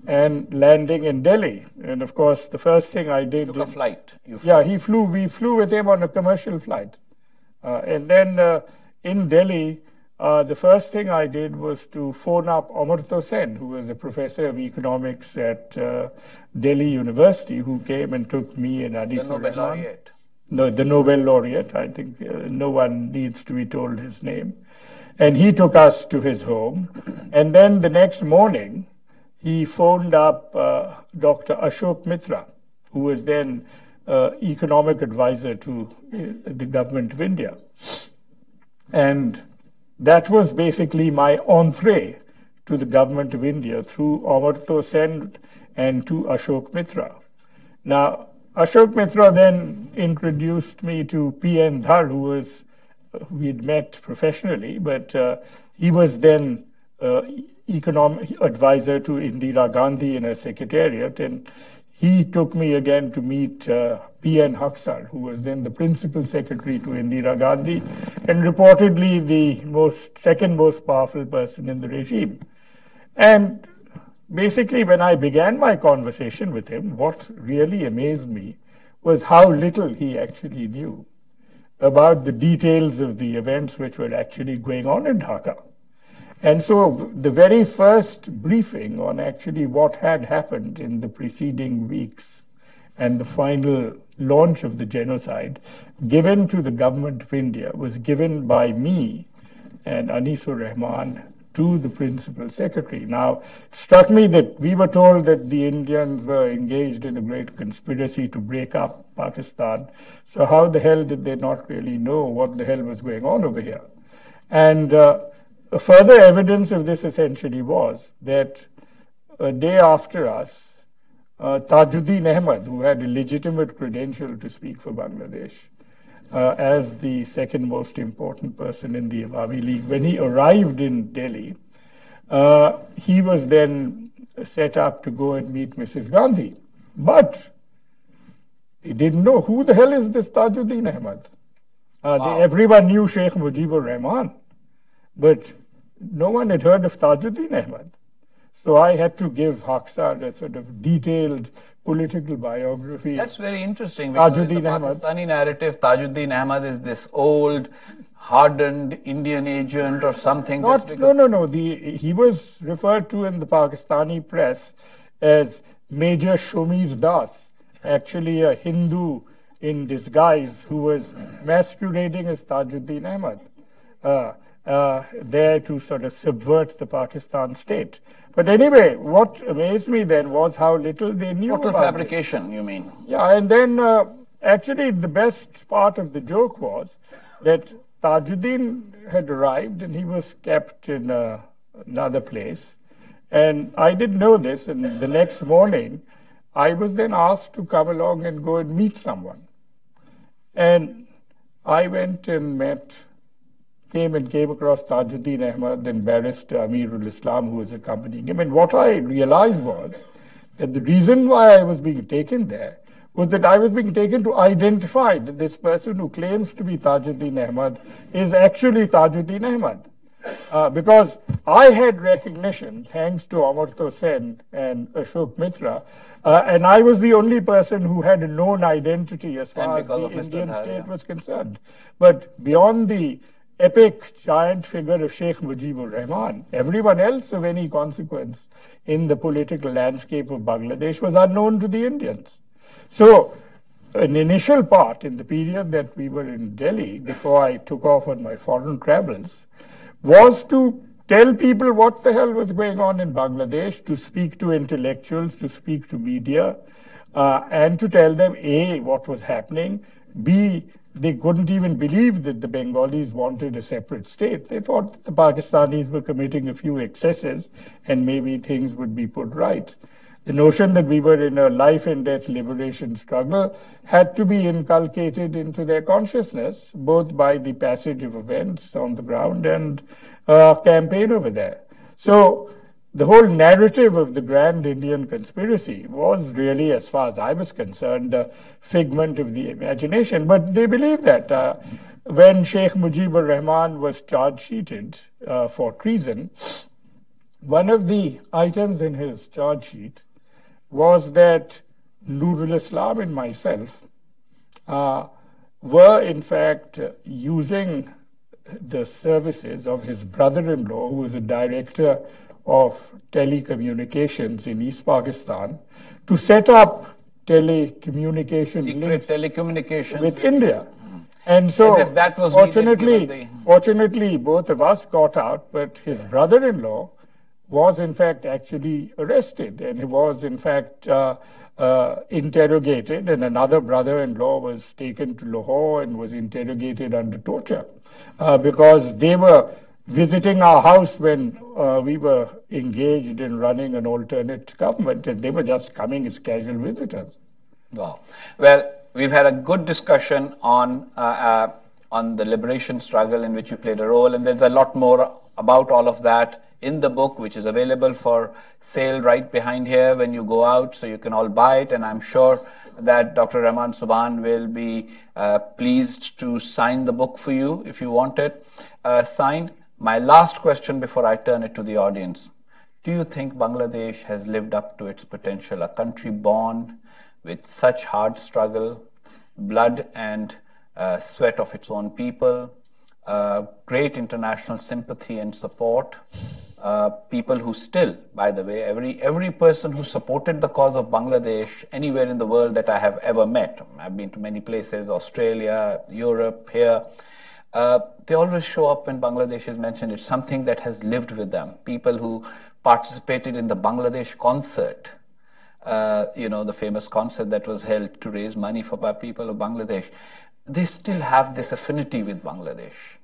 and landing in Delhi. And of course, the first thing I did... Took a flight. Yeah, we flew with him on a commercial flight. And then in Delhi, the first thing I did was to phone up Amartya Sen, who was a professor of economics at Delhi University, who came and took me and Anis the Nobel laureate. No, the Nobel laureate. I think no one needs to be told his name. And he took us to his home. And then the next morning, he phoned up Dr. Ashok Mitra, who was then economic advisor to the government of India. And that was basically my entree to the government of India through Amartya Sen and to Ashok Mitra. Now, Ashok Mitra then introduced me to P.N. Dhar, who we had met professionally, but he was then economic advisor to Indira Gandhi in her secretariat, and he took me again to meet P.N. Haksar, who was then the principal secretary to Indira Gandhi, and reportedly the second most powerful person in the regime. And basically, when I began my conversation with him, what really amazed me was how little he actually knew about the details of the events which were actually going on in Dhaka. And so the very first briefing on actually what had happened in the preceding weeks and the final launch of the genocide given to the government of India was given by me and Anisur Rehman to the principal secretary. Now, it struck me that we were told that the Indians were engaged in a great conspiracy to break up Pakistan. So how the hell did they not really know what the hell was going on over here? And further evidence of this essentially was that a day after us, Tajuddin Ahmed, who had a legitimate credential to speak for Bangladesh, as the second most important person in the Awami League, when he arrived in Delhi, he was then set up to go and meet Mrs. Gandhi. But he didn't know who the hell is this Tajuddin Ahmed. Everyone knew Sheikh Mujibur Rahman, but no one had heard of Tajuddin Ahmed. So I had to give Haksar a sort of detailed political biography. That's very interesting, because in the Pakistani narrative, Tajuddin Ahmed is this old, hardened Indian agent or something. No. He was referred to in the Pakistani press as Major Shomir Das, actually a Hindu in disguise who was masquerading as Tajuddin Ahmed. there to sort of subvert the Pakistan state. But anyway, what amazed me then was how little they knew Total about fabrication, you mean? Yeah, and then actually the best part of the joke was that Tajuddin had arrived and he was kept in another place. And I didn't know this, and the next morning I was then asked to come along and go and meet someone. And I went and came across Tajuddin Ahmad and barrister Amirul Islam, who was accompanying him. And what I realized was that the reason why I was being taken there was that I was being taken to identify that this person who claims to be Tajuddin Ahmad is actually Tajuddin Ahmad. Because I had recognition, thanks to Amartya Sen and Ashok Mitra, and I was the only person who had a known identity as far as the Indian state was concerned. But beyond the epic giant figure of Sheikh Mujibur Rahman, everyone else of any consequence in the political landscape of Bangladesh was unknown to the Indians. So an initial part in the period that we were in Delhi, before I took off on my foreign travels, was to tell people what the hell was going on in Bangladesh, to speak to intellectuals, to speak to media, and to tell them, A, what was happening, B, they couldn't even believe that the Bengalis wanted a separate state. They thought that the Pakistanis were committing a few excesses and maybe things would be put right. The notion that we were in a life and death liberation struggle had to be inculcated into their consciousness, both by the passage of events on the ground and campaign over there. So the whole narrative of the grand Indian conspiracy was really, as far as I was concerned, a figment of the imagination. But they believed that. When Sheikh Mujibur Rahman was charge-sheeted for treason, one of the items in his charge sheet was that Nurul Islam and myself were in fact using the services of his brother-in-law, who was a director of telecommunications in East Pakistan, to set up telecommunication links telecommunications with India. And so, as if that was fortunately, both of us got out, but his brother-in-law was in fact actually arrested, and he was in fact interrogated, and another brother-in-law was taken to Lahore and was interrogated under torture because they were visiting our house when we were engaged in running an alternate government, and they were just coming as casual visitors. Wow. Well, we've had a good discussion on the liberation struggle in which you played a role, and there's a lot more about all of that in the book, which is available for sale right behind here when you go out, so you can all buy it. And I'm sure that Dr. Rehman Sobhan will be pleased to sign the book for you if you want it signed. My last question before I turn it to the audience. Do you think Bangladesh has lived up to its potential? A country born with such hard struggle, blood and sweat of its own people, great international sympathy and support, people who still, by the way, every person who supported the cause of Bangladesh anywhere in the world that I have ever met, I've been to many places, Australia, Europe, here, they always show up when Bangladesh is mentioned. It's something that has lived with them. People who participated in the Bangladesh concert, the famous concert that was held to raise money for people of Bangladesh, they still have this affinity with Bangladesh.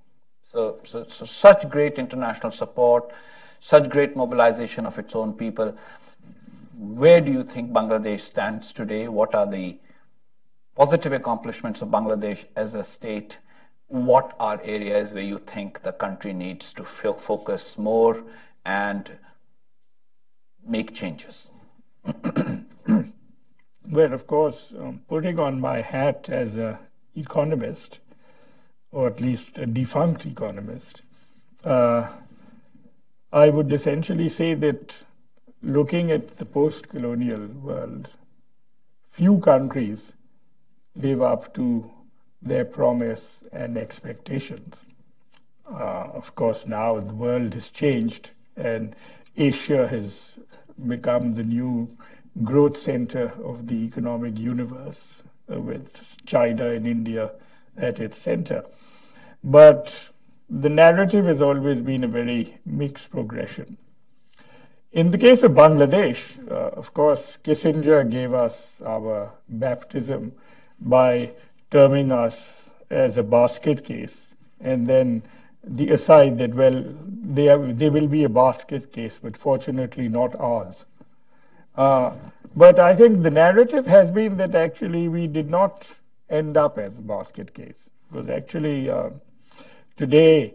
So such great international support, such great mobilization of its own people. Where do you think Bangladesh stands today? What are the positive accomplishments of Bangladesh as a state? What are areas where you think the country needs to focus more and make changes? Well, of course, putting on my hat as an economist, or at least a defunct economist, I would essentially say that looking at the post-colonial world, few countries live up to their promise and expectations. Of course, now the world has changed and Asia has become the new growth center of the economic universe, with China and India at its center. But the narrative has always been a very mixed progression. In the case of Bangladesh, of course, Kissinger gave us our baptism by terming us as a basket case, and then the aside that, well, they will be a basket case, but fortunately not ours. But I think the narrative has been that actually we did not end up as a basket case, because actually today,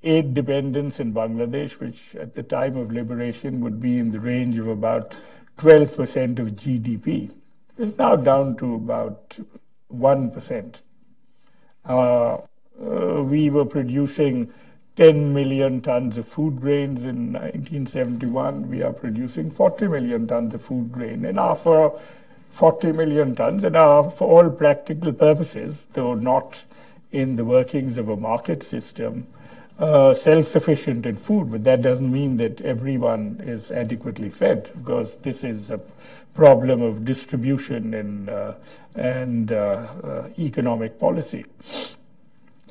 aid dependence in Bangladesh, which at the time of liberation would be in the range of about 12% of GDP, is now down to about 1%. We were producing 10 million tons of food grains in 1971. We are producing 40 million tons of food grain. And for 40 million tons, and for all practical purposes, though not in the workings of a market system, self-sufficient in food, but that doesn't mean that everyone is adequately fed, because this is a problem of distribution and economic policy.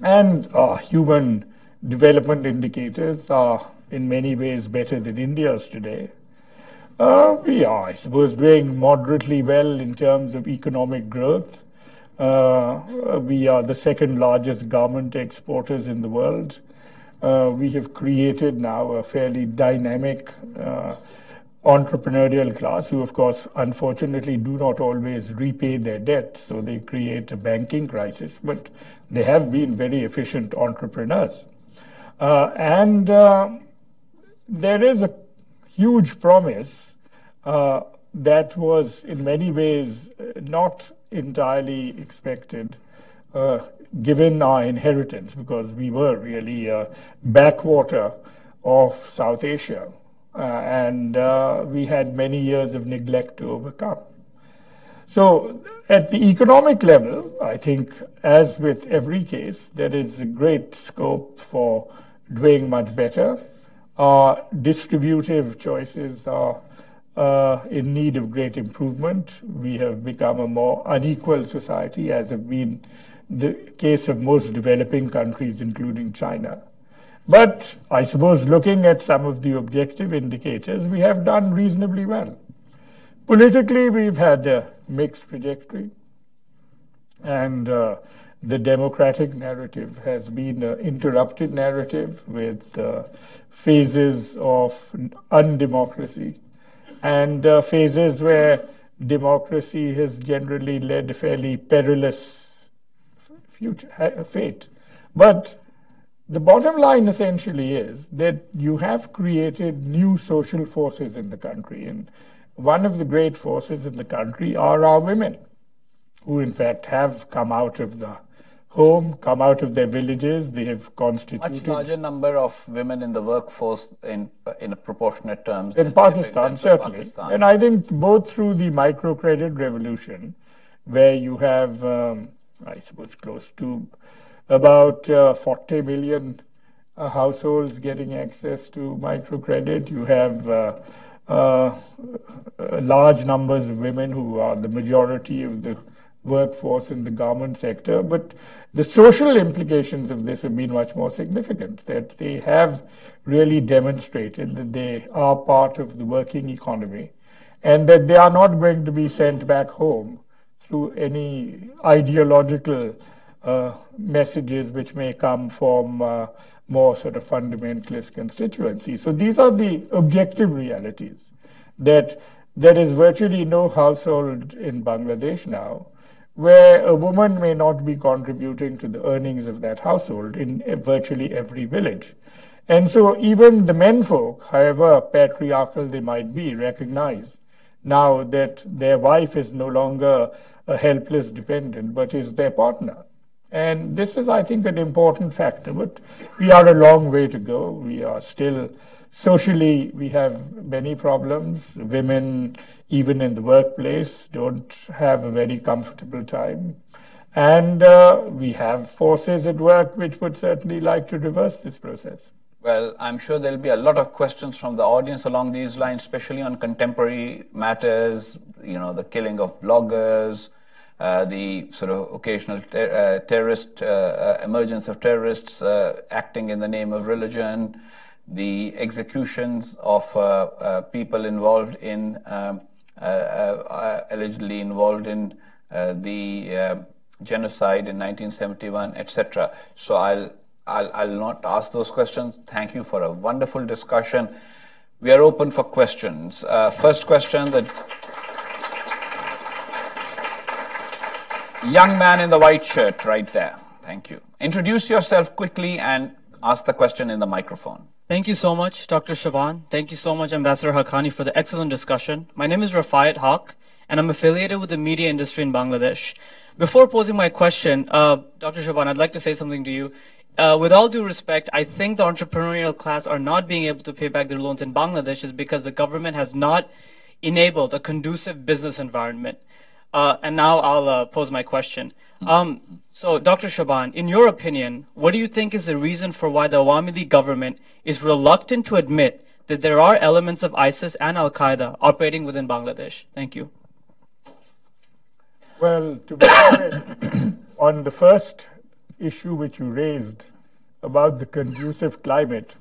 And human development indicators are in many ways better than India's today. We are, I suppose, doing moderately well in terms of economic growth. We are the second largest garment exporters in the world. We have created now a fairly dynamic entrepreneurial class who, of course, unfortunately do not always repay their debt, so they create a banking crisis, but they have been very efficient entrepreneurs. And there is a huge promise that was in many ways not entirely expected given our inheritance, because we were really a backwater of South Asia, and we had many years of neglect to overcome. So at the economic level, I think, as with every case, there is a great scope for doing much better. Our distributive choices are in need of great improvement. We have become a more unequal society, as have been the case of most developing countries, including China. But I suppose looking at some of the objective indicators, we have done reasonably well. Politically, we've had a mixed trajectory, and the democratic narrative has been an interrupted narrative with phases of undemocracy and phases where democracy has generally led a fairly perilous fate. But the bottom line essentially is that you have created new social forces in the country, and one of the great forces in the country are our women, who in fact have come out of the home, come out of their villages. They have constituted much larger number of women in the workforce in a proportionate terms in Pakistan, certainly. Pakistan. And I think both through the microcredit revolution, where you have, I suppose, close to about 40 million households getting access to microcredit. You have large numbers of women who are the majority of the workforce in the garment sector. But the social implications of this have been much more significant, that they have really demonstrated that they are part of the working economy and that they are not going to be sent back home through any ideological messages which may come from more sort of fundamentalist constituencies. So these are the objective realities, that there is virtually no household in Bangladesh now where a woman may not be contributing to the earnings of that household in virtually every village. And so even the menfolk, however patriarchal they might be, recognize now that their wife is no longer a helpless dependent, but is their partner. And this is, I think, an important factor, but we are a long way to go. We are still, socially, we have many problems. Women, even in the workplace, don't have a very comfortable time. And we have forces at work which would certainly like to reverse this process. Well, I'm sure there'll be a lot of questions from the audience along these lines, especially on contemporary matters, the killing of bloggers, the sort of occasional terrorist emergence of terrorists acting in the name of religion, the executions of people involved in allegedly involved in the genocide in 1971, etc. So I'll not ask those questions. Thank you for a wonderful discussion. We are open for questions. First question, the young man in the white shirt right there. Thank you. Introduce yourself quickly and ask the question in the microphone. Thank you so much, Dr. Sobhan. Thank you so much, Ambassador Haqqani, for the excellent discussion. My name is Rafayat Haq, and I'm affiliated with the media industry in Bangladesh. Before posing my question, Dr. Sobhan, I'd like to say something to you. With all due respect, I think the entrepreneurial class are not being able to pay back their loans in Bangladesh is because the government has not enabled a conducive business environment. And now I'll pose my question. So, Dr. Sobhan, in your opinion, what do you think is the reason for why the Awami League government is reluctant to admit that there are elements of ISIS and Al-Qaeda operating within Bangladesh? Thank you. Well, to be honest, on the first issue which you raised about the conducive climate,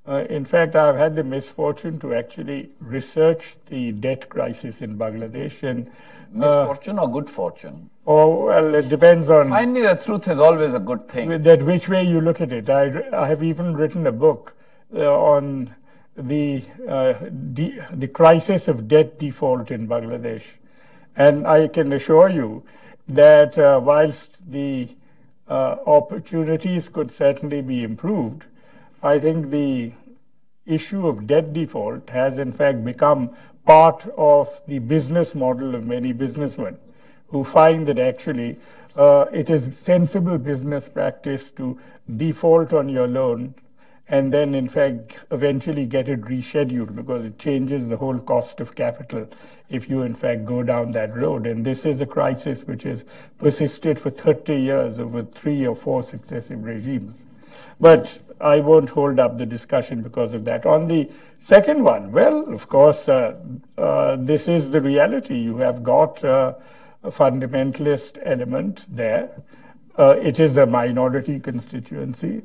in fact, I've had the misfortune to actually research the debt crisis in Bangladesh. And misfortune or good fortune? Oh, well, it depends on... Finding the truth is always a good thing. That which way you look at it. I have even written a book on the crisis of debt default in Bangladesh. And I can assure you that whilst the opportunities could certainly be improved, I think the issue of debt default has in fact become part of the business model of many businessmen who find that actually it is sensible business practice to default on your loan and then in fact eventually get it rescheduled because it changes the whole cost of capital if you in fact go down that road. And this is a crisis which has persisted for 30 years over 3 or 4 successive regimes. But I won't hold up the discussion because of that. On the second one, well, of course, this is the reality. You have got a fundamentalist element there. It is a minority constituency.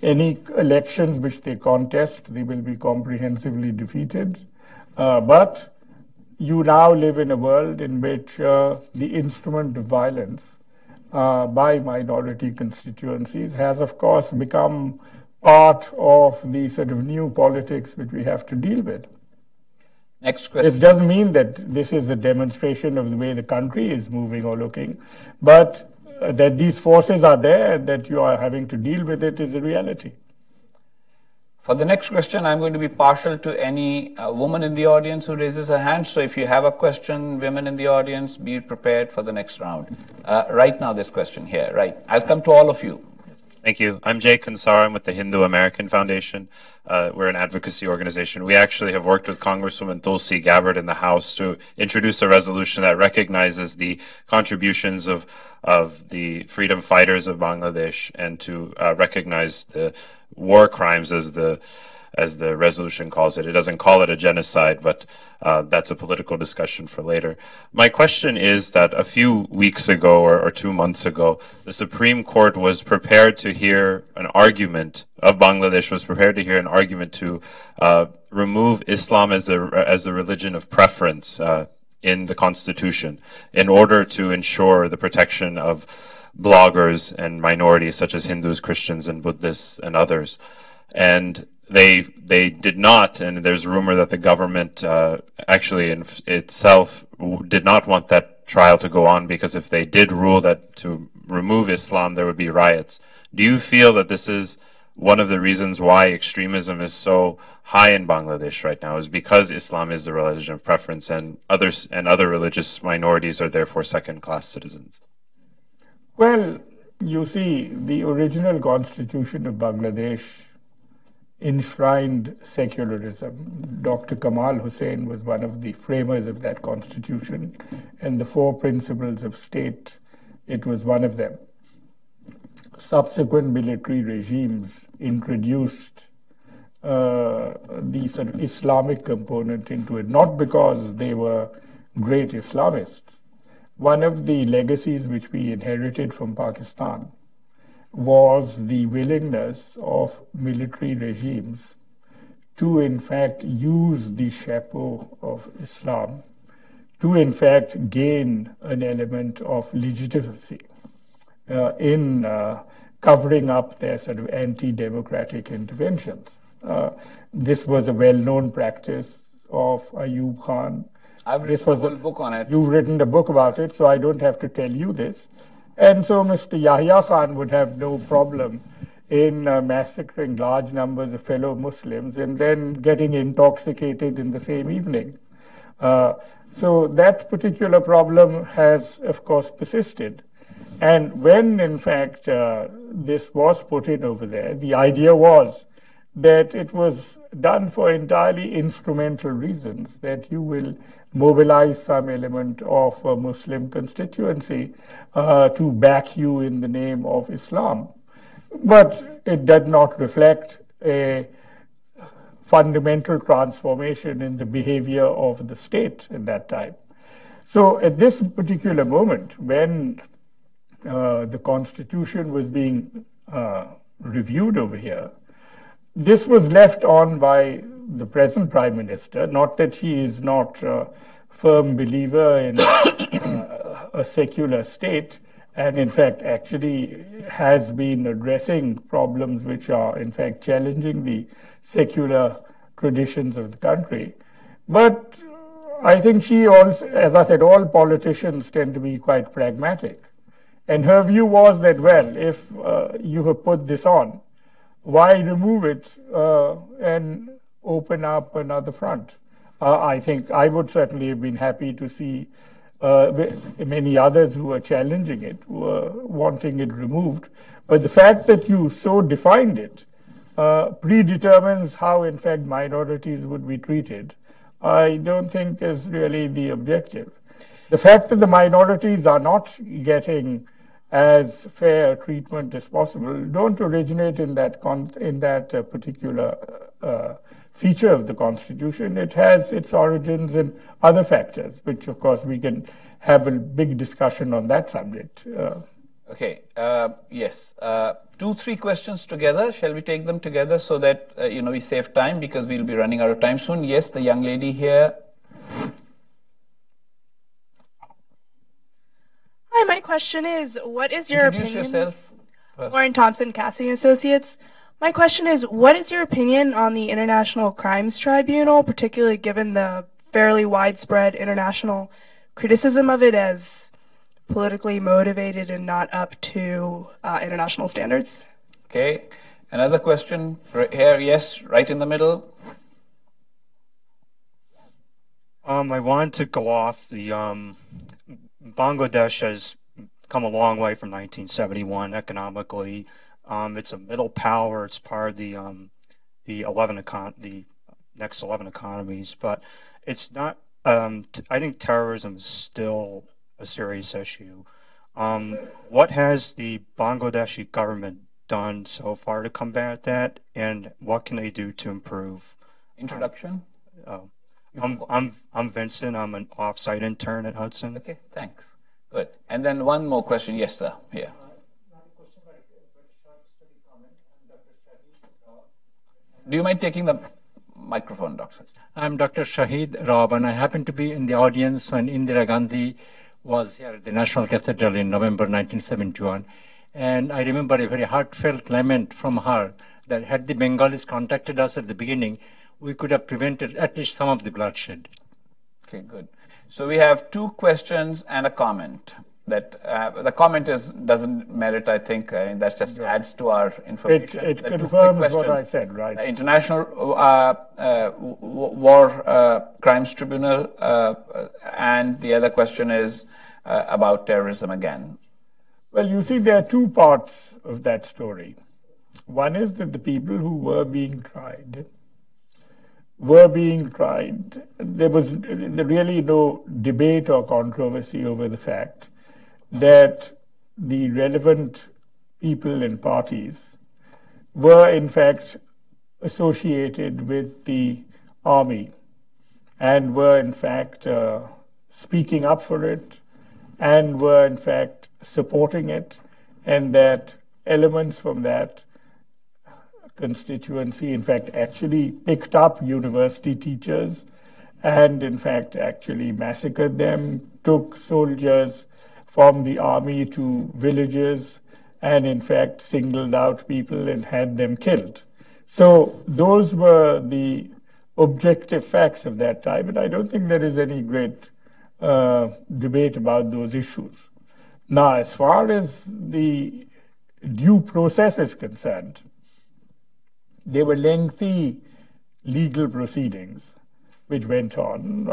Any elections which they contest, they will be comprehensively defeated. But you now live in a world in which the instrument of violence by minority constituencies has, of course, become part of the sort of new politics which we have to deal with. Next question. It doesn't mean that this is a demonstration of the way the country is moving or looking, but that these forces are there and that you are having to deal with it is a reality. For the next question, I'm going to be partial to any woman in the audience who raises her hand. So if you have a question, women in the audience, be prepared for the next round. Right now, this question here, right? I'll come to all of you. Thank you. I'm Jay Kansar. I'm with the Hindu American Foundation. We're an advocacy organization. We actually have worked with Congresswoman Tulsi Gabbard in the House to introduce a resolution that recognizes the contributions of the freedom fighters of Bangladesh and to recognize the war crimes as the resolution calls it. It doesn't call it a genocide, but that's a political discussion for later. My question is that a few weeks ago or 2 months ago, the Supreme Court was prepared to hear an argument of Bangladesh, was prepared to hear an argument to remove Islam as the religion of preference in the Constitution in order to ensure the protection of bloggers and minorities such as Hindus, Christians, and Buddhists and others. And they did not, and there's a rumor that the government actually in itself did not want that trial to go on because if they did rule that to remove Islam, there would be riots. Do you feel that this is one of the reasons why extremism is so high in Bangladesh right now is because Islam is the religion of preference and other religious minorities are therefore second-class citizens? Well, you see, the original constitution of Bangladesh enshrined secularism. Dr. Kamal Hussein was one of the framers of that constitution, and the 4 principles of state, it was one of them. Subsequent military regimes introduced the sort of Islamic component into it, not because they were great Islamists, one of the legacies which we inherited from Pakistan was the willingness of military regimes to, in fact, use the chapeau of Islam to, in fact, gain an element of legitimacy in covering up their sort of anti-democratic interventions. This was a well-known practice of Ayub Khan. I've written a whole book on it. You've written a book about it, so I don't have to tell you this. And so Mr. Yahya Khan would have no problem in massacring large numbers of fellow Muslims and then getting intoxicated in the same evening. So that particular problem has, of course, persisted. And when, in fact, this was put in over there, the idea was that it was done for entirely instrumental reasons, that you will mobilize some element of a Muslim constituency to back you in the name of Islam. But it did not reflect a fundamental transformation in the behavior of the state at that time. So at this particular moment, when the constitution was being reviewed over here, this was left on by the present prime minister. Not that she is not a firm believer in a secular state, and in fact actually has been addressing problems which are in fact challenging the secular traditions of the country. But I think she also, as I said, all politicians tend to be quite pragmatic. And her view was that, well, if you have put this on, why remove it and open up another front? I think I would certainly have been happy to see many others who are challenging it, who are wanting it removed. But the fact that you so defined it predetermines how, in fact, minorities would be treated, I don't think is really the objective. The fact that the minorities are not getting as fair treatment as possible don't originate in that particular feature of the Constitution. It has its origins in other factors, which, of course, we can have a big discussion on that subject. Okay. Yes. 2-3 questions together. Shall we take them together so that we save time, because we'll be running out of time soon? Yes, the young lady here. Hi, my question is, what is your Introduce opinion? yourself. Warren Thompson, Cassidy Associates. My question is, what is your opinion on the International Crimes Tribunal, particularly given the fairly widespread international criticism of it as politically motivated and not up to international standards? Okay. Another question here. Yes, right in the middle. I wanted to go off the Bangladesh has come a long way from 1971 economically. It's a middle power. It's part of the next 11 economies, but it's not. I think terrorism is still a serious issue. What has the Bangladeshi government done so far to combat that, and what can they do to improve? Introduction. I'm Vincent. I'm an off-site intern at Hudson. Okay, thanks. Good. And then one more question. Yes, sir. Here. Do you mind taking the microphone, Doctor? I'm Dr. Shahid Rab, and I happened to be in the audience when Indira Gandhi was here at the National Cathedral in November 1971. And I remember a very heartfelt lament from her that had the Bengalis contacted us at the beginning, we could have prevented at least some of the bloodshed. Okay, good. So we have 2 questions and a comment. That the comment doesn't merit, I think. That just adds to our information. It confirms what I said, right? International War Crimes Tribunal, and the other question is about terrorism again. Well, you see, there are 2 parts of that story. One is that the people who were being tried. There was really no debate or controversy over the fact that the relevant people and parties were in fact associated with the army and were in fact speaking up for it and were in fact supporting it, and that elements from that constituency in fact actually picked up university teachers and in fact actually massacred them, took soldiers from the army to villages, and in fact singled out people and had them killed. So those were the objective facts of that time, and I don't think there is any great debate about those issues. Now, as far as the due process is concerned, there were lengthy legal proceedings which went on.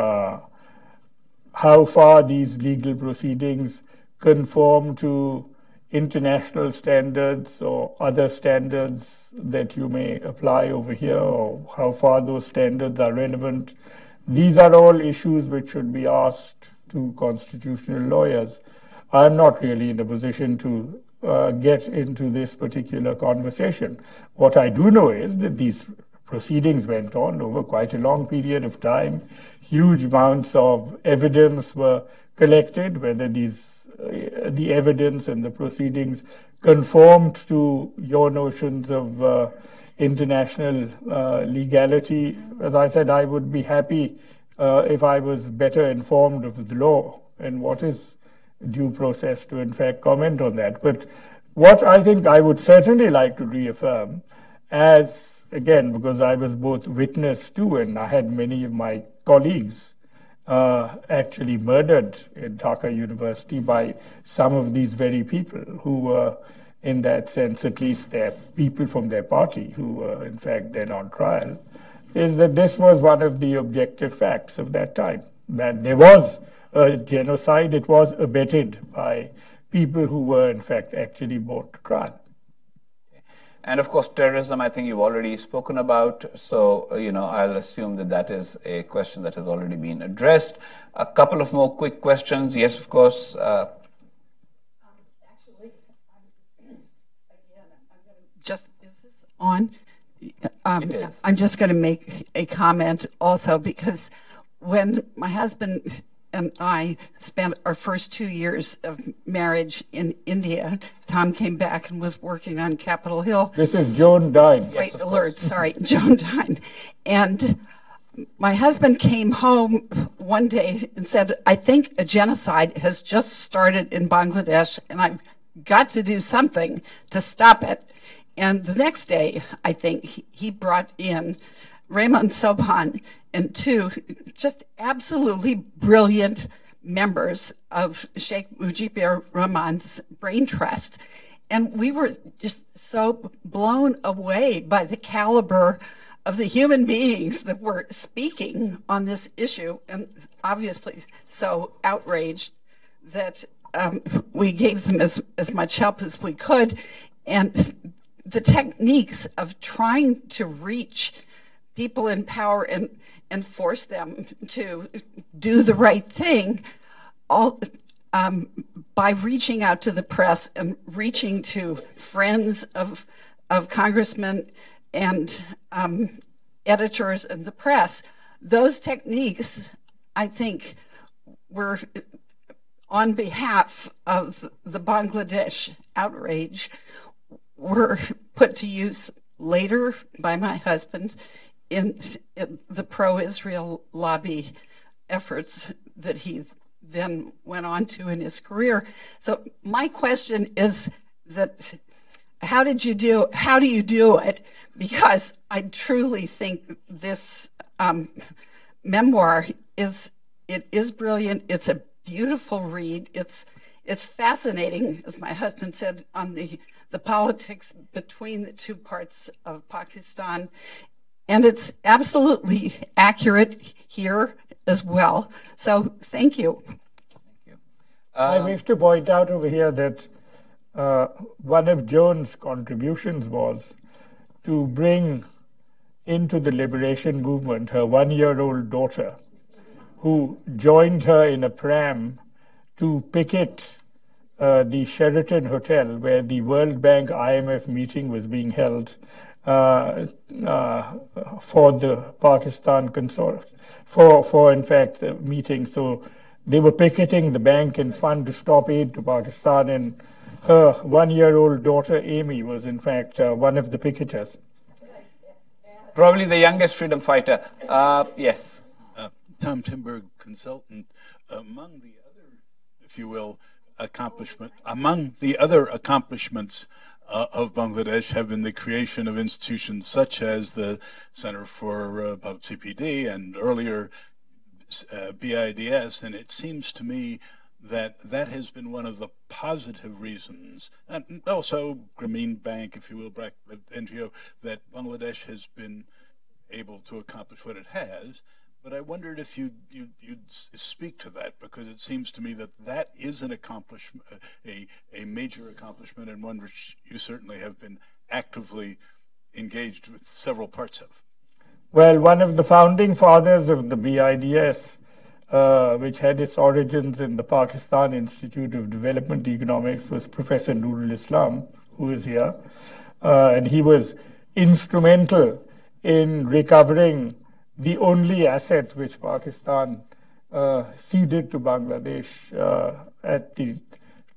How far these legal proceedings conform to international standards or other standards that you may apply over here, or how far those standards are relevant. These are all issues which should be asked to constitutional lawyers. I'm not really in a position to get into this particular conversation. What I do know is that these proceedings went on over quite a long period of time. Huge amounts of evidence were collected, whether the evidence and the proceedings conformed to your notions of international legality. As I said, I would be happy if I was better informed of the law and what is due process to in fact comment on that. But what I think I would certainly like to reaffirm, as again, because I was both witness to and I had many of my colleagues actually murdered in Dhaka University by some of these very people who were, in that sense, at least they're people from their party who were in fact then on trial, is that this was one of the objective facts of that time, that there was a genocide. It was abetted by people who were in fact actually brought to trial. And of course, terrorism, I think you've already spoken about. So, I'll assume that that is a question that has already been addressed. A couple of more quick questions. Yes, of course. Actually, is this on? It is. I'm just going to make a comment also, because when my husband and I spent our first 2 years of marriage in India, Tom came back and was working on Capitol Hill. This is Joan Dine. Great alert, sorry, Joan Dine. And my husband came home one day and said, I think a genocide has just started in Bangladesh, and I've got to do something to stop it. And the next day, I think, he brought in Rehman, Sobhan, and two just absolutely brilliant members of Sheikh Mujibur Rahman's brain trust. And we were just so blown away by the caliber of the human beings that were speaking on this issue, and obviously so outraged that we gave them as much help as we could. And the techniques of trying to reach people in power and force them to do the right thing, all by reaching out to the press and reaching to friends of congressmen and editors in the press. Those techniques, I think, were on behalf of the Bangladesh outrage, were put to use later by my husband in the pro-Israel lobby efforts that he then went on to in his career. So my question is that how do you do it? Because I truly think this memoir is brilliant. It's a beautiful read. It's fascinating, as my husband said, on the politics between the two parts of Pakistan. And it's absolutely accurate here as well. So thank you. Thank you. I wish to point out over here that one of Joan's contributions was to bring into the liberation movement her 1-year-old daughter, who joined her in a pram to picket the Sheraton Hotel where the World Bank IMF meeting was being held for the Pakistan consortium, for in fact the meeting. So they were picketing the bank and fund to stop aid to Pakistan, and her 1-year-old daughter Amy was in fact one of the picketers. Probably the youngest freedom fighter. Yes. Tom Timberg, consultant. Among the other, if you will, among the other accomplishments of Bangladesh have been the creation of institutions such as the Center for CPD and earlier BIDS, and it seems to me that that has been one of the positive reasons, and also Grameen Bank, if you will, NGO, that Bangladesh has been able to accomplish what it has. But I wondered if you'd speak to that, because it seems to me that that is an accomplishment, a major accomplishment, and one which you certainly have been actively engaged with several parts of. Well, one of the founding fathers of the BIDS, which had its origins in the Pakistan Institute of Development Economics, was Professor Nurul Islam, who is here. And he was instrumental in recovering the only asset which Pakistan ceded to Bangladesh at the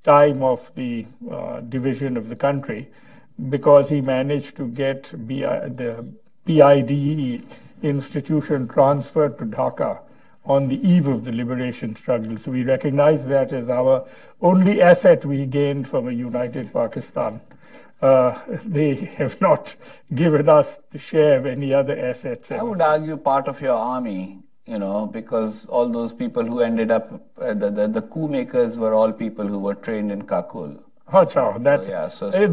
time of the division of the country, because he managed to get the BIDE institution transferred to Dhaka on the eve of the liberation struggle. So we recognize that as our only asset we gained from a united Pakistan. They have not given us the share of any other assets. I would argue part of your army, because all those people who ended up, the coup makers were all people who were trained in Kakul.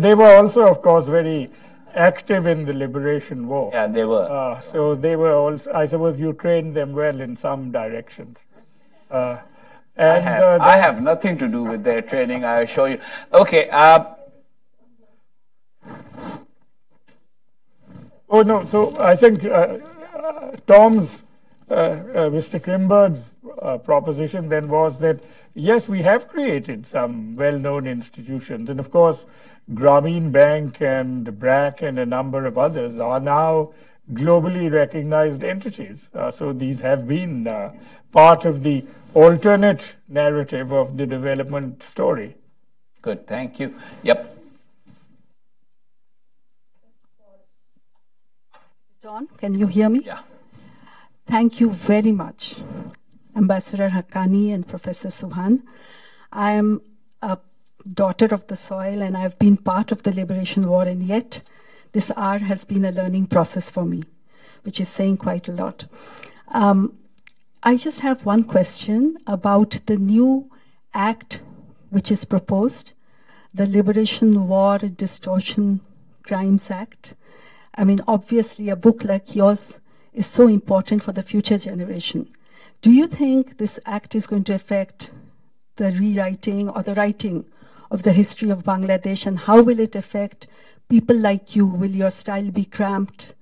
They were also, of course, very active in the liberation war. Yeah, they were. So they were also, I suppose you trained them well in some directions. I have nothing to do with their training, I assure you. Okay. Oh, no, so I think Tom's, Mr. Trimberg's proposition then was that, yes, we have created some well-known institutions. And of course, Grameen Bank and BRAC and a number of others are now globally recognized entities. So these have been part of the alternate narrative of the development story. Good, thank you. Yep. John, can you hear me? Yeah. Thank you very much, Ambassador Haqqani and Professor Sobhan. I am a daughter of the soil, and I've been part of the liberation war, and yet this hour has been a learning process for me, which is saying quite a lot. I just have one question about the new act which is proposed, the Liberation War Distortion Crimes Act. I mean, obviously, a book like yours is so important for the future generation. Do you think this act is going to affect the rewriting or the writing of the history of Bangladesh, and how will it affect people like you? Will your style be cramped?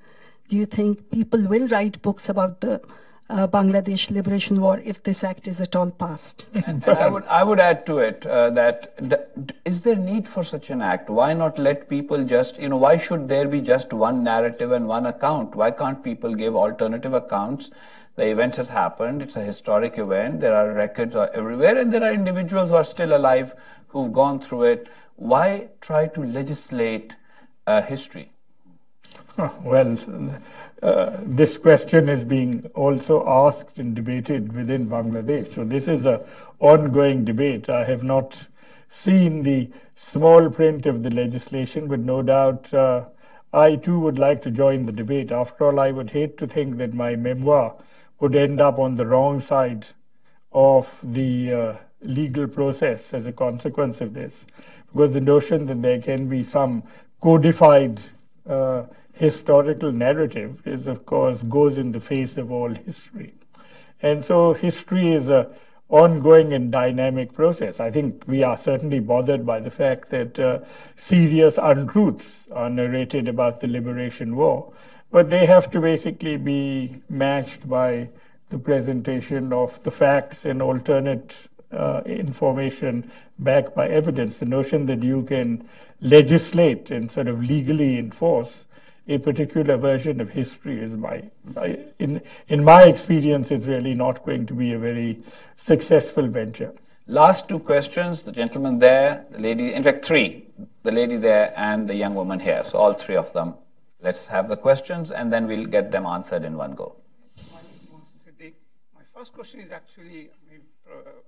Do you think people will write books about the Bangladesh Liberation War if this act is at all passed? I would add to it is there need for such an act? Why not let people just, why should there be just one narrative and one account? Why can't people give alternative accounts? The event has happened. It's a historic event. There are records everywhere, and there are individuals who are still alive who've gone through it. Why try to legislate history? Well, this question is being also asked and debated within Bangladesh. So this is an ongoing debate. I have not seen the small print of the legislation, but no doubt I too would like to join the debate. After all, I would hate to think that my memoir would end up on the wrong side of the legal process as a consequence of this, because the notion that there can be some codified historical narrative is, of course, goes in the face of all history. And so history is an ongoing and dynamic process. I think we are certainly bothered by the fact that serious untruths are narrated about the liberation war, but they have to basically be matched by the presentation of the facts and alternate information backed by evidence. The notion that you can legislate and sort of legally enforce a particular version of history is in my experience, it's really not going to be a very successful venture. Last two questions, the gentleman there, the lady, in fact, three, the lady there and the young woman here. So all three of them. Let's have the questions and then we'll get them answered in one go. My first question is actually,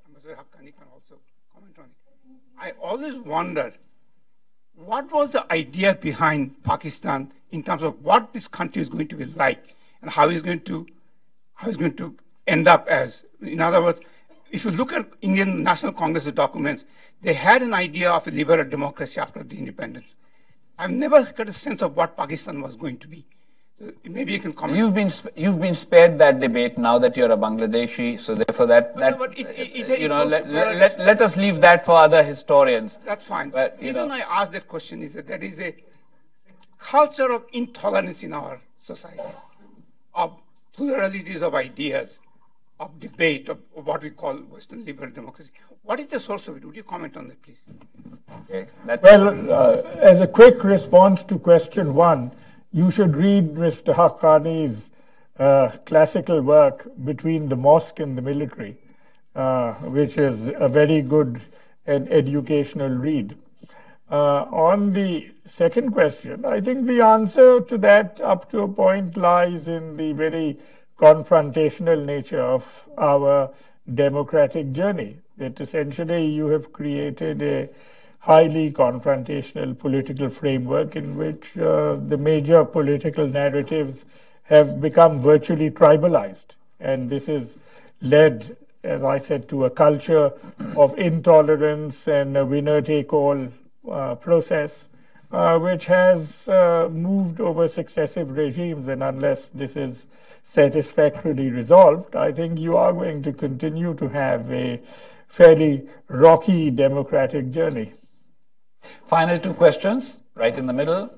Ambassador Haqqani can also comment on it. I always wondered, what was the idea behind Pakistan in terms of what this country is going to be like and how it's going to end up as? In other words, if you look at Indian National Congress's documents, they had an idea of a liberal democracy after the independence. I've never got a sense of what Pakistan was going to be. Maybe you can comment. You've been spared that debate now that you're a Bangladeshi, so therefore let us leave that for other historians. That's fine. But, the reason I ask that question is that there is a culture of intolerance in our society, of pluralities of ideas, of debate, of what we call Western liberal democracy. What is the source of it? Would you comment on that, please? Okay. Well, as a quick response to question one, you should read Mr. Haqqani's classical work, Between the Mosque and the Military, which is a very good and educational read. On the second question, I think the answer to that up to a point lies in the very confrontational nature of our democratic journey, that essentially you have created a highly confrontational political framework in which the major political narratives have become virtually tribalized. And this has led, as I said, to a culture of intolerance and a winner-take-all process, which has moved over successive regimes. And unless this is satisfactorily resolved, I think you are going to continue to have a fairly rocky democratic journey. Final two questions, right in the middle.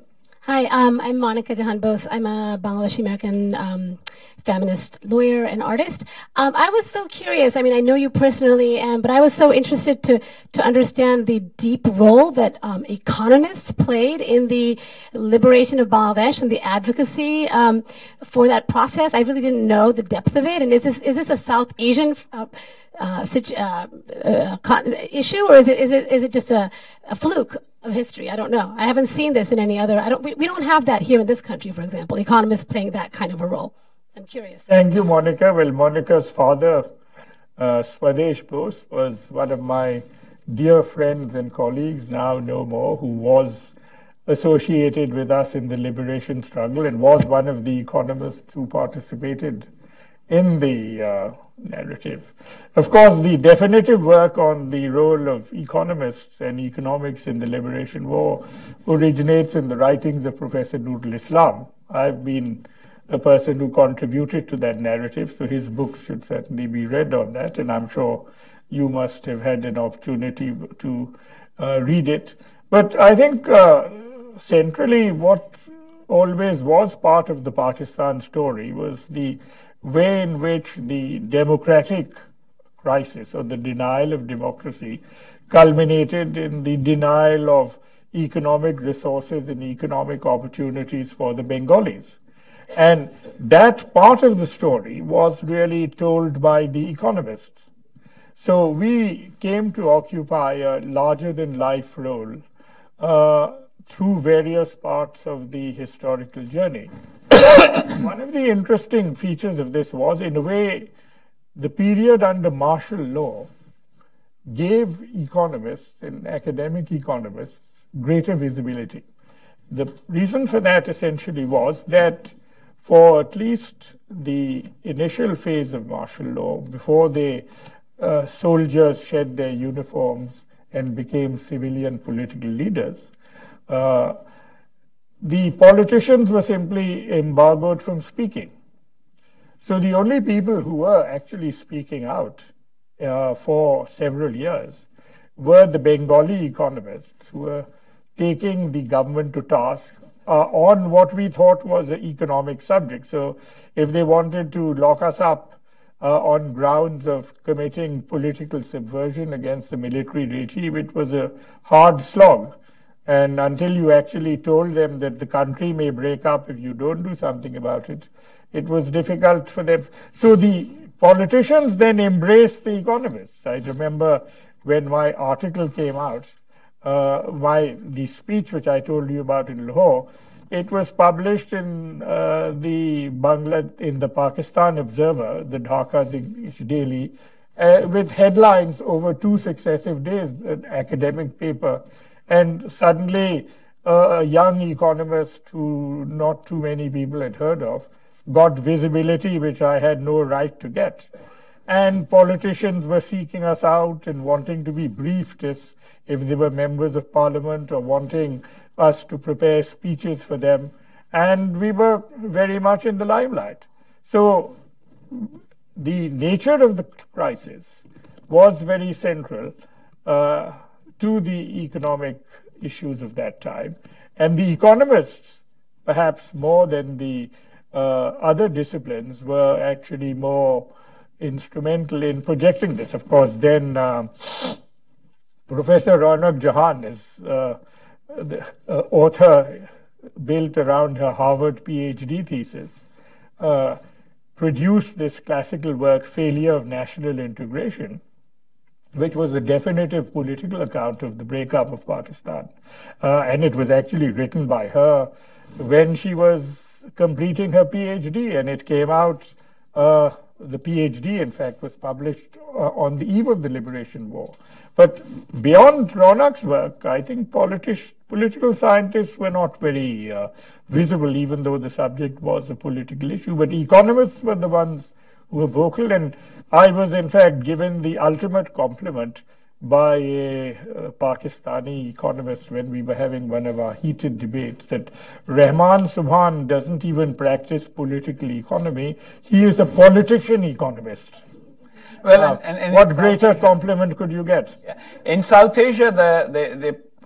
Hi, I'm Monica Jahan Bose. I'm a Bangladeshi American feminist lawyer and artist. I was so curious. I mean, I know you personally, but I was so interested to understand the deep role that economists played in the liberation of Bangladesh and the advocacy for that process. I really didn't know the depth of it. And is this a South Asian issue, or is it just a fluke of history? I don't know. I haven't seen this in any other. We don't have that here in this country, for example. Economists playing that kind of a role. So I'm curious. Thank you, Monica. Well, Monica's father, Swadesh Bose, was one of my dear friends and colleagues, now no more, who was associated with us in the liberation struggle and was one of the economists who participated in the narrative. Of course, the definitive work on the role of economists and economics in the liberation war originates in the writings of Professor Nurul Islam. I've been a person who contributed to that narrative, so his books should certainly be read on that, and I'm sure you must have had an opportunity to read it. But I think centrally what always was part of the Pakistan story was the way in which the democratic crisis or the denial of democracy culminated in the denial of economic resources and economic opportunities for the Bengalis. And that part of the story was really told by the economists. So we came to occupy a larger-than-life role through various parts of the historical journey. One of the interesting features of this was, in a way, the period under martial law gave economists and academic economists greater visibility. The reason for that essentially was that for at least the initial phase of martial law, before the soldiers shed their uniforms and became civilian political leaders, the politicians were simply embargoed from speaking. So the only people who were actually speaking out for several years were the Bengali economists who were taking the government to task on what we thought was an economic subject. So if they wanted to lock us up on grounds of committing political subversion against the military regime, it was a hard slog. And until you actually told them that the country may break up if you don't do something about it, it was difficult for them. So the politicians then embraced the economists. I remember when my article came out, the speech which I told you about in Lahore, it was published in in the Pakistan Observer, the Dhaka's daily, with headlines over 2 successive days, an academic paper. And suddenly, a young economist who not too many people had heard of got visibility which I had no right to get. And politicians were seeking us out and wanting to be briefed as if they were members of parliament or wanting us to prepare speeches for them. And we were very much in the limelight. So the nature of the crisis was very central to the economic issues of that time. And the economists, perhaps more than the other disciplines, were actually more instrumental in projecting this. Of course, then Professor Raunak Jahan is the author built around her Harvard PhD thesis, produced this classical work, Failure of National Integration, which was a definitive political account of the breakup of Pakistan. And it was actually written by her when she was completing her PhD, and it came out, the PhD, in fact, was published on the eve of the Liberation War. But beyond Raunak's work, I think political scientists were not very visible, even though the subject was a political issue. But economists were the ones who were vocal, and I was, in fact, given the ultimate compliment by a Pakistani economist when we were having one of our heated debates that Rehman Sobhan doesn't even practice political economy. He is a politician economist. Well, what greater compliment could you get? Yeah. In South Asia,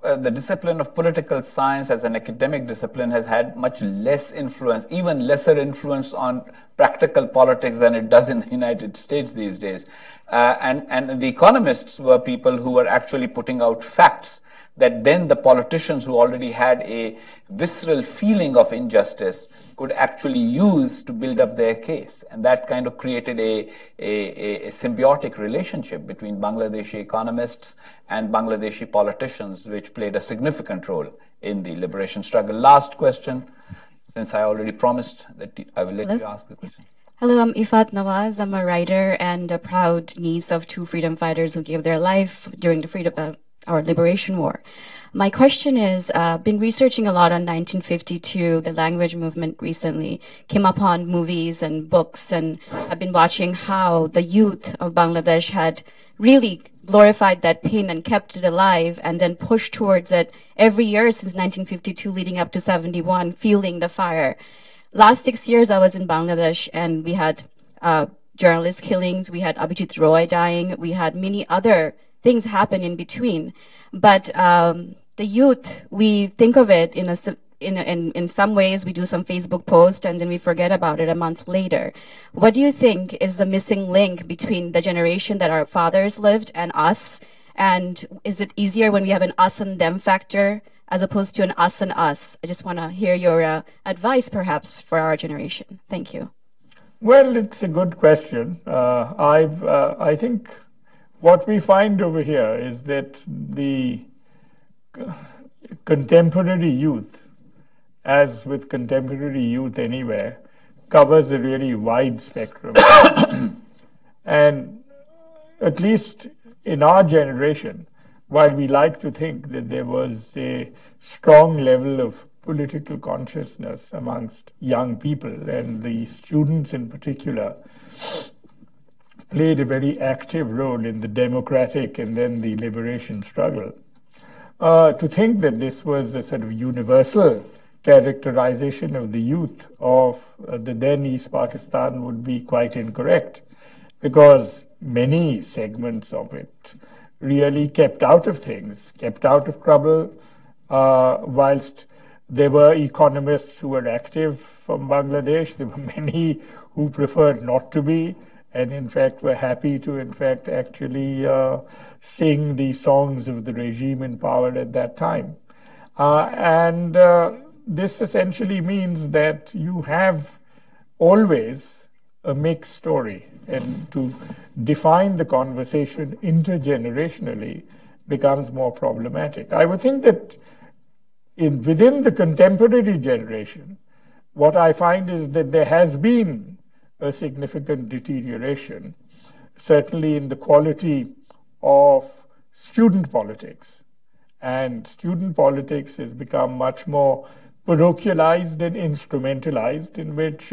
the discipline of political science as an academic discipline has had much less influence, even lesser influence on practical politics than it does in the United States these days. And the economists were people who were actually putting out facts that then the politicians who already had a visceral feeling of injustice could actually use to build up their case. And that kind of created a symbiotic relationship between Bangladeshi economists and Bangladeshi politicians, which played a significant role in the liberation struggle. Last question, since I already promised that I will let you ask the question. Hello, I'm Ifat Nawaz. I'm a writer and a proud niece of 2 freedom fighters who gave their life during the our liberation war. My question is, been researching a lot on 1952, the language movement recently, came upon movies and books, and I've been watching how the youth of Bangladesh had really glorified that pain and kept it alive and then pushed towards it every year since 1952 leading up to 71, fueling the fire. Last 6 years I was in Bangladesh, and we had journalist killings, we had Abhijit Roy dying, we had many other things happen in between. But the youth, we think of it in some ways, we do some Facebook post and then we forget about it a month later. What do you think is the missing link between the generation that our fathers lived and us? And is it easier when we have an us and them factor as opposed to an us and us? I just want to hear your advice, perhaps, for our generation. Thank you. Well, it's a good question. I think what we find over here is that the contemporary youth, as with contemporary youth anywhere, covers a really wide spectrum. And at least in our generation, while we like to think that there was a strong level of political consciousness amongst young people, and the students in particular played a very active role in the democratic and then the liberation struggle, to think that this was a sort of universal characterization of the youth of the then East Pakistan would be quite incorrect, because many segments of it really kept out of things, kept out of trouble, whilst there were economists who were active from Bangladesh. There were many who preferred not to be, and in fact were happy to, in fact, actually sing the songs of the regime in power at that time. And this essentially means that you have always a mixed story, and to define the conversation intergenerationally becomes more problematic. I would think that within the contemporary generation, what I find is that there has been a significant deterioration, certainly in the quality of student politics. And student politics has become much more parochialized and instrumentalized, in which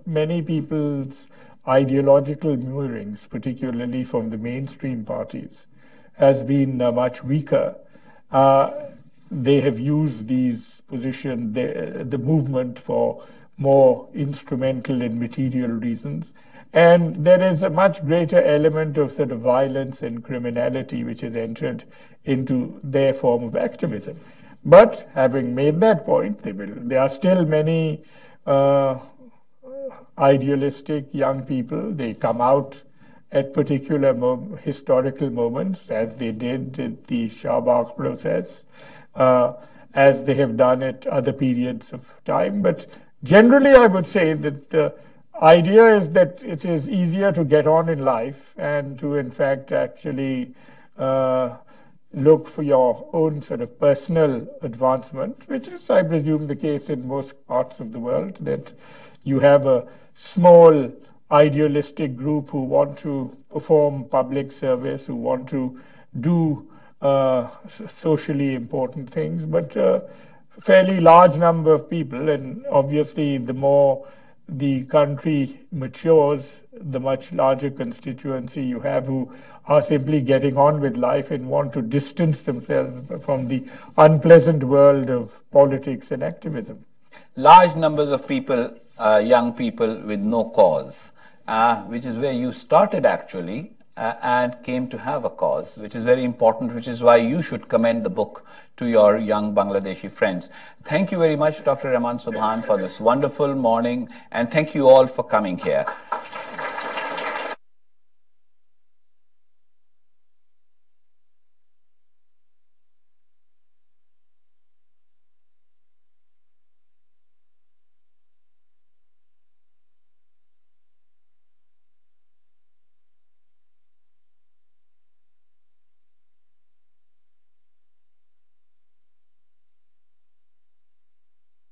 many people's ideological moorings, particularly from the mainstream parties, has been much weaker. They have used these positions, the movement, for more instrumental and material reasons. And there is a much greater element of sort of violence and criminality which has entered into their form of activism. But having made that point, there are still many idealistic young people. They come out at particular historical moments, as they did at the Shahbag process, as they have done at other periods of time. But generally, I would say that the idea is that it is easier to get on in life and to, in fact, actually look for your own sort of personal advancement, which is, I presume, the case in most parts of the world, that you have a small idealistic group who want to perform public service, who want to do socially important things, but a fairly large number of people. And obviously, the more the country matures, the much larger constituency you have who are simply getting on with life and want to distance themselves from the unpleasant world of politics and activism. Large numbers of people, young people with no cause, which is where you started actually, and came to have a cause, which is very important, which is why you should commend the book to your young Bangladeshi friends. Thank you very much, Dr. Rehman Sobhan, for this wonderful morning, and thank you all for coming here.